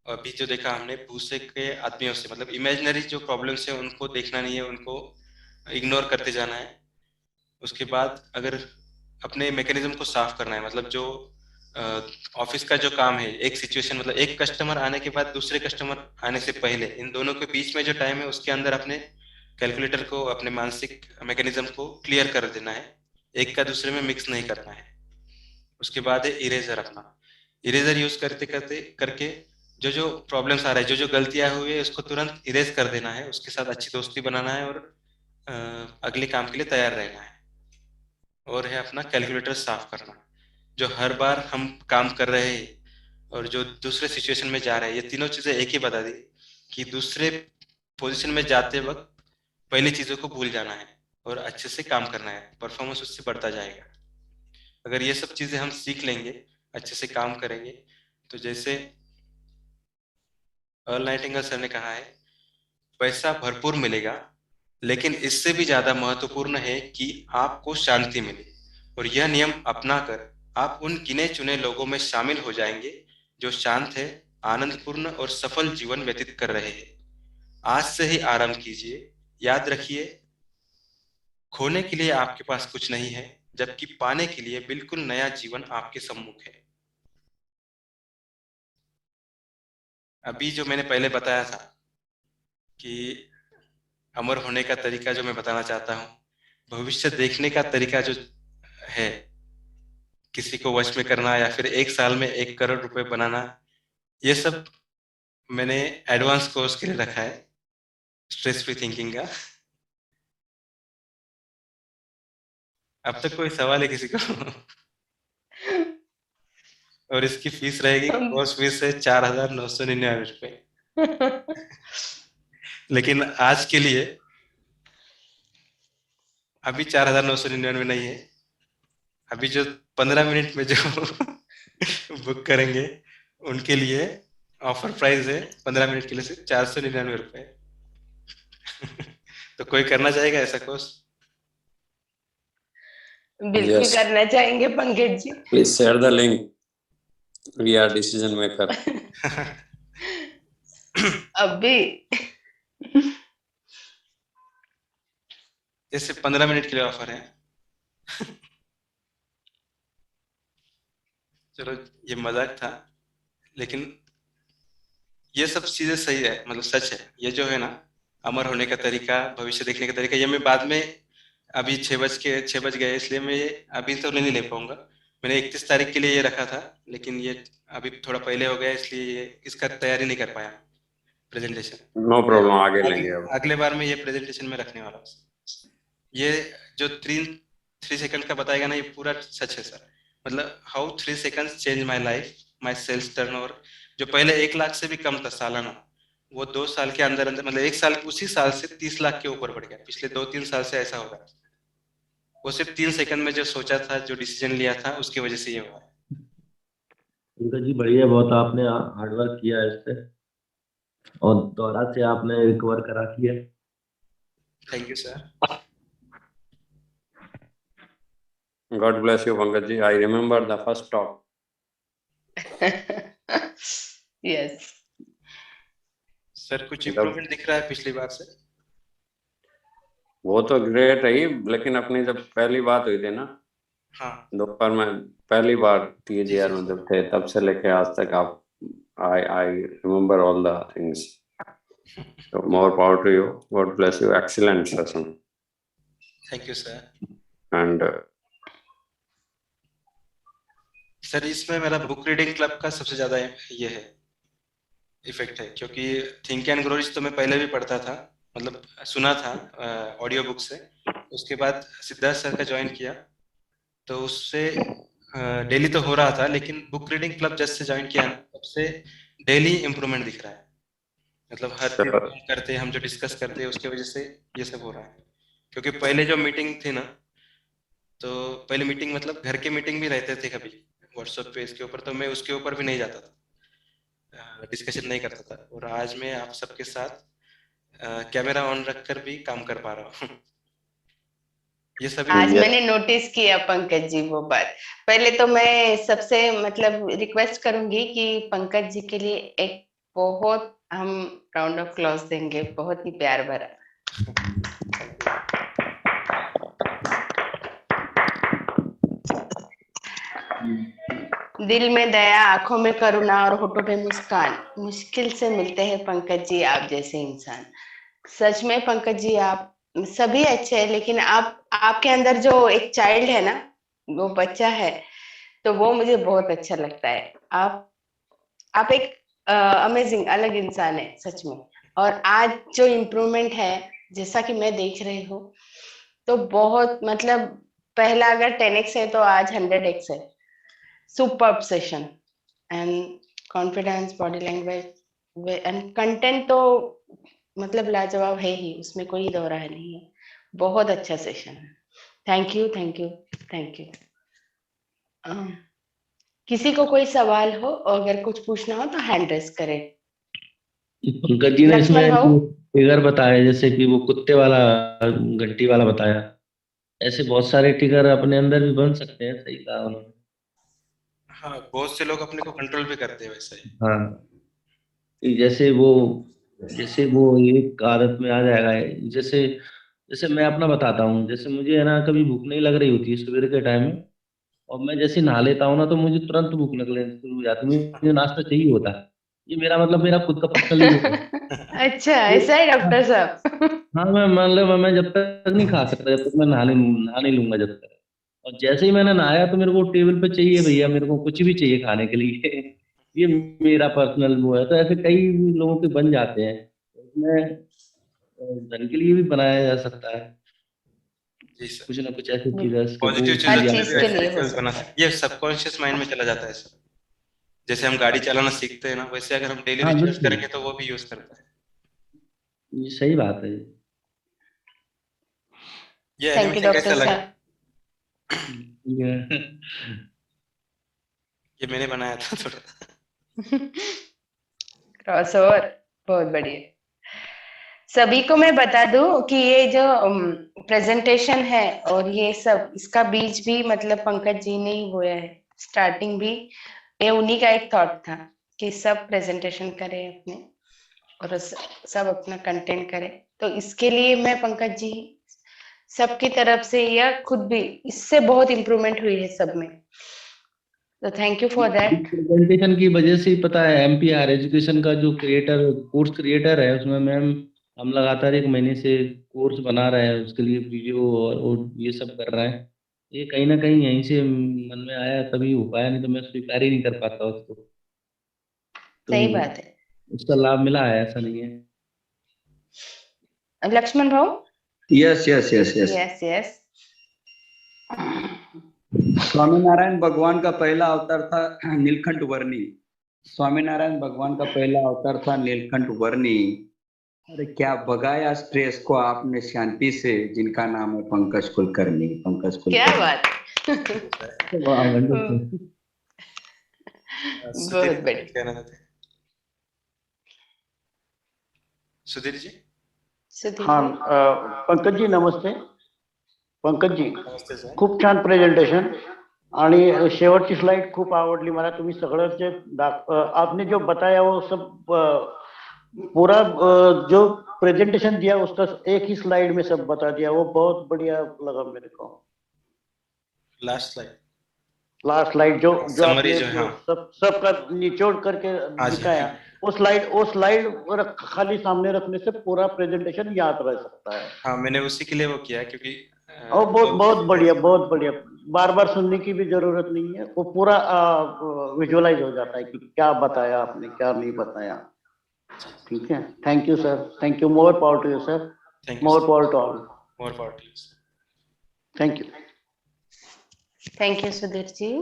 अभी जो देखा हमने भूसे के आदमियों से, मतलब इमेजिनरी जो प्रॉब्लम्स है उनको देखना नहीं है, उनको इग्नोर करते जाना है। उसके बाद अगर अपने मैकेनिज्म को साफ करना है, मतलब जो ऑफिस का जो काम है, एक सिचुएशन, मतलब एक कस्टमर आने के बाद दूसरे कस्टमर आने से पहले इन दोनों के बीच में जो टाइम है, उसके अंदर अपने कैलकुलेटर को, अपने मानसिक मैकेनिज्म को क्लियर कर देना है, एक का दूसरे में मिक्स नहीं करना है। उसके बाद है इरेजर। अपना इरेजर यूज करते करते करके जो जो प्रॉब्लम्स आ रहे हैं, जो जो गलतियां हुई है, उसको तुरंत इरेज कर देना है, उसके साथ अच्छी दोस्ती बनाना है, और अगले काम के लिए तैयार रहना है। और है अपना कैलकुलेटर साफ करना। जो हर बार हम काम कर रहे हैं और जो दूसरे सिचुएशन में जा रहे हैं, ये तीनों चीजें एक ही बता दी कि दूसरे पोजीशन में जाते वक्त पहली चीजों को भूल जाना है और अच्छे से काम करना है, परफॉर्मेंस उससे बढ़ता जाएगा। अगर ये सब चीजें हम सीख लेंगे, अच्छे से काम करेंगे, तो जैसे अर्ल नाइटिंगेल सर ने कहा है, पैसा भरपूर मिलेगा, लेकिन इससे भी ज्यादा महत्वपूर्ण है कि आपको शांति मिले। और यह नियम अपनाकर आप उन गिने चुने लोगों में शामिल हो जाएंगे जो शांत है, आनंदपूर्ण और सफल जीवन व्यतीत कर रहे हैं। आज से ही आराम कीजिए। याद रखिए, खोने के लिए आपके पास कुछ नहीं है, जबकि पाने के लिए बिल्कुल नया जीवन आपके सम्मुख है। अभी जो मैंने पहले बताया था कि अमर होने का तरीका जो मैं बताना चाहता हूँ, भविष्य देखने का तरीका जो है, किसी को वश में करना या फिर 1 साल में 1 करोड़ रुपए बनाना, ये सब मैंने एडवांस कोर्स के लिए रखा है, स्ट्रेस फ्री थिंकिंग का। अब तक कोई सवाल है किसी को? और इसकी फीस रहेगी, कोर्स फीस है 4,999 रुपए। लेकिन आज के लिए अभी 4,999 नहीं है। अभी जो 15 मिनट में जो बुक करेंगे उनके लिए ऑफर प्राइस है 15 मिनट के लिए सिर्फ 499 रुपए। तो कोई करना चाहेगा ऐसा कोर्स? बिल्कुल Yes, करना चाहेंगे Pankaj ji. please share the link. We are decision maker. अभी जैसे 15 मिनट के लिए ऑफर है। चलो, ये मजाक था, लेकिन ये सब चीजें सही है, मतलब सच है। ये जो है ना, अमर होने का तरीका, भविष्य देखने का तरीका, ये मैं बाद में, अभी 6 बज गए इसलिए मैं ये अभी तो नहीं ले पाऊंगा। मैंने 31 तारीख के लिए ये रखा था, लेकिन ये अभी थोड़ा पहले हो गया, इसलिए ये इसका तैयारी नहीं कर पाया प्रेजेंटेशन। No problem, आगे लेंगे अब। अगले बार में ये प्रेजेंटेशन में रखने वाला हूँ। ये जो 3 सेकंड का बताएगा ना, ये पूरा सच है सर। मतलब how 3 seconds change my life, my sales turnover, जो पहले 1 लाख से भी कम था सालाना, वो 2 साल के अंदर अंदर, मतलब 1 साल, उसी साल से 30 लाख के ऊपर बढ़ गया। पिछले 2-3 साल से ऐसा हो रहा है। वो सिर्फ 3 सेकंड में जो सोचा था, जो डिसीजन लिया था, उसकी वजह से ये हुआ है। पंकज जी बढ़िया, बहुत आपने हार्डवर्क किया है इस पे और दोबारा से आपने रिकवर करा किया। Thank you sir. God bless you, Pankaj ji. I remember the first talk. Yes sir कुछ इम्प्रूवमेंट दिख रहा है पिछली बार से? वो तो ग्रेट रही, लेकिन अपनी जब पहली बात हुई थी ना, हाँ दोपहर में पहली बार जी TGR जी में जब थे, तब से लेके आज तक आप, I remember all the things. So more power to you. God bless you. Excellent session. Thank you sir. And sir इसमें मेरा बुक रीडिंग क्लब का सबसे ज्यादा ये है, इफेक्ट है, क्योंकि थिंक एंड ग्रो रिच तो मैं पहले भी पढ़ता था, मतलब सुना था ऑडियो बुक से। उसके बाद सिद्धार्थ सर का ज्वाइन किया, तो उससे डेली तो हो रहा था, लेकिन बुक रीडिंग क्लब जब से ज्वाइन किया ना, तब से डेली इम्प्रूवमेंट दिख रहा है। मतलब हर दिन sir, हम करते हैं, हम जो डिस्कस करते हैं, उसके वजह से ये सब हो रहा है। क्योंकि पहले जो मीटिंग थी ना, तो पहले मीटिंग मतलब घर के मीटिंग भी रहते थे कभी व्हाट्सएप पे इसके ऊपर, तो मैं उसके ऊपर भी नहीं जाता था, डिस्कशन नहीं करता था। और आज मैं आप सबके साथ कैमरा ऑन रखकर भी काम कर पा रहा हूँ। ये सभी आज yes. मैंने नोटिस किया पंकज जी वो बात। पहले तो मैं सबसे मतलब रिक्वेस्ट करूंगी कि पंकज जी के लिए एक बहुत हम राउंड ऑफ क्लॉज देंगे, बहुत ही प्यार भरा। दिल में दया, आंखों में करुणा और होठों पे मुस्कान, मुश्किल से मिलते हैं पंकज जी आप जैसे इंसान। सच में पंकज जी आप सभी अच्छे हैं, लेकिन आप आपके अंदर जो एक चाइल्ड है ना, वो बच्चा है, तो वो मुझे बहुत अच्छा लगता है। आप एक अमेजिंग अलग इंसान है सच में। और आज जो इम्प्रूवमेंट है, जैसा कि मैं देख रही हूँ, तो बहुत मतलब पहला अगर 10x है तो आज 100x है। Superb session and confidence, body language and content तो मतलब लाजवाब है ही, उसमें कोई दो राय नहीं है। बहुत अच्छा सेशन है। Thank you thank you thank you. किसी को कोई सवाल हो और अगर कुछ पूछना हो तो हैंड रेस करें। पंकज जी ने लक्ष्मण इसमें भाऊ, फिगर बताया, जैसे कि वो कुत्ते वाला, घंटी वाला बताया, ऐसे बहुत सारे टिगर अपने अंदर भी बन सकते हैं, सही कहा उन्होंने। हाँ, बहुत से लोग अपने को कंट्रोल भी करते हैं वैसे ही। हाँ, जैसे वो एक आदत में आ जाएगा। जैसे जैसे मैं अपना बताता हूँ, जैसे मुझे है ना कभी भूख नहीं लग रही होती है सवेर के टाइम में, और मैं जैसे नहा लेता हूँ ना तो मुझे तुरंत भूख लगने शुरू हो जाती है, मुझे नाश्ता चाहिए होता है। ये मेरा मतलब मेरा खुद का पर्सनल वो है। अच्छा, तो ऐसा है हाँ, डॉक्टर साहब। हाँ, मैं मतलब मैं जब तक नहीं खा सकता, जब तक मैं नहा नहीं लूंगा जब तक। और जैसे ही मैंने नहाया तो मेरे को टेबल पे चाहिए भैया, मेरे को कुछ भी चाहिए खाने के लिए। ये मेरा पर्सनल वो है। तो ऐसे कई लोगों के बन जाते हैं, उसमें धन के लिए भी बनाया जा सकता है। जी सर। कुछ ना कुछ ऐसी चीज है बिल्कुल, इसके वो पॉजिटिव चीज हर चीज रखने चीज पे के याद लिए हो एक्सपीरियंस बना सकता है। सकते, ये सबकॉन्शियस माइंड में चला जाता है सर। जैसे हम गाड़ी चलाना सीखते हैं ना, वैसे अगर हम डेली हाँ रिचुअल्स बिल्कुल, करेंगे तो वो भी यूज करता है। ये सही बात है। ये थैंक यू एनिमेशन डॉक्टर कैसा लगा? साहब। ये- ये मैंने बनाया था थोड़ा। क्रॉसओवर, बहुत बढ़िया। सभी को मैं बता दूं कि ये जो प्रेजेंटेशन है और ये सब, इसका बीज भी मतलब पंकज जी ने ही बोया है। स्टार्टिंग भी ये उन्हीं का एक थॉट था कि सब प्रेजेंटेशन करें अपने, और सब अपना कंटेंट करें। तो इसके लिए मैं पंकज जी सबकी तरफ से या खुद भी इससे बहुत इम्प्रूवमेंट हुई है सब में। तो thank you for that. Presentation की वजह से ही पता है, एमपीआर एजुकेशन का जो कोर्स क्रिएटर है, उसमें मैम हम लगातार 1 महीने से कोर्स बना रहे हैं, उसके लिए वीडियो और ये सब कर रहे हैं। ये कहीं ना कहीं यहीं से मन में आया, तभी हो पाया, नहीं तो मैं स्वीकार ही नहीं कर पाता उसको। तो सही बात है। उसका लाभ मिला है, ऐसा नहीं है। लक्ष्मण भाऊ। Yes, yes, yes, yes. Yes yes. Swaminarayan भगवान का पहला अवतार था नीलकंठ वर्णी। स्वामीनारायण भगवान का पहला अवतार था नीलकंठ वर्णी। अरे क्या भगाया स्ट्रेस को आपने शांति से, जिनका नाम है पंकज कुलकर्णी। पंकज क्या कुलकर्णी। बात। वाह, बहुत wonderful। सुधीर कुछ बढ़िया। कहना चाहते हैं? सुधीर जी। सुधीर हाँ, भाई। पंकज जी नमस्ते. पंकज जी, नमस्ते सर। खूप छान प्रेझेंटेशन. आणि शेवटची स्लाइड खूप आवडली मला. तुम्ही सगळं जे आपने जो बताया वो सब पूरा जो प्रेजेंटेशन दिया उसका एक ही स्लाइड में सब बता दिया. वो बहुत बढ़िया लगा मेरे को. लास्ट स्लाइड, लास्ट स्लाइड जो जो समरी आपने जो है, हाँ। सबका निचोड़ करके हाँ जी, दिखाया, वो स्लाइड खाली सामने रखने से पूरा प्रेजेंटेशन याद रह सकता है. हाँ, मैंने उसी के लिए वो किया क्योंकि और बहुत लोग बहुत बढ़िया, बहुत बढ़िया. बार बार सुनने की भी जरूरत नहीं है. वो पूरा विजुअलाइज हो जाता है कि क्या बताया आपने, क्या नहीं बताया. ठीक है. Thank you sir. Thank you. More power to you sir. Thank you more sir. Power to all. More power to you sir. Thank you. Thank you Sudhir ji.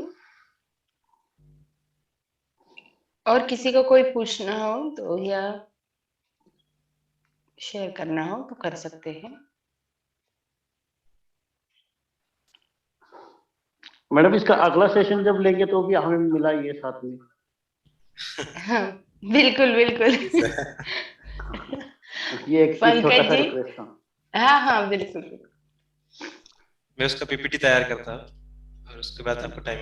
और किसी को कोई पूछना हो तो या शेयर करना हो तो कर सकते हैं। मैडम इसका अगला सेशन जब लेंगे तो भी हमें मिलाइए साथ में. हाँ, बिल्कुल बिल्कुल। ये एक छोटा पंकज सा जी। रिक्वेस्ट था. हाँ हाँ, बिल्कुल बिल्कुल। मैं उसका पीपीटी तैयार करता हूँ और उसके बाद आपको टाइम।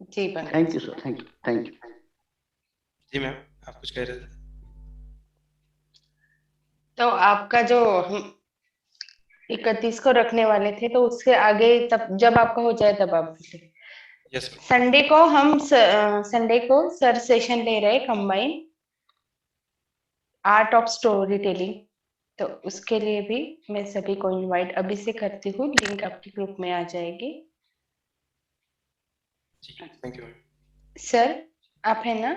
जी Pankaj. Thank you sir. Thank you. Thank you. जी मैम, आप कुछ कह रहे थे? तो आपका जो हम 31 को रखने वाले थे, तो उसके आगे तब जब आपका हो जाए तब आप बोलिए। Yes ma'am. संडे को हम संडे को सर सेशन ले रहे combine art of story telling. तो उसके लिए भी मैं सभी को इनवाइट अभी से करती हूँ, लिंक आपके ग्रुप में आ जाएगी। जी, थैंक यू मैम। सर आप है ना?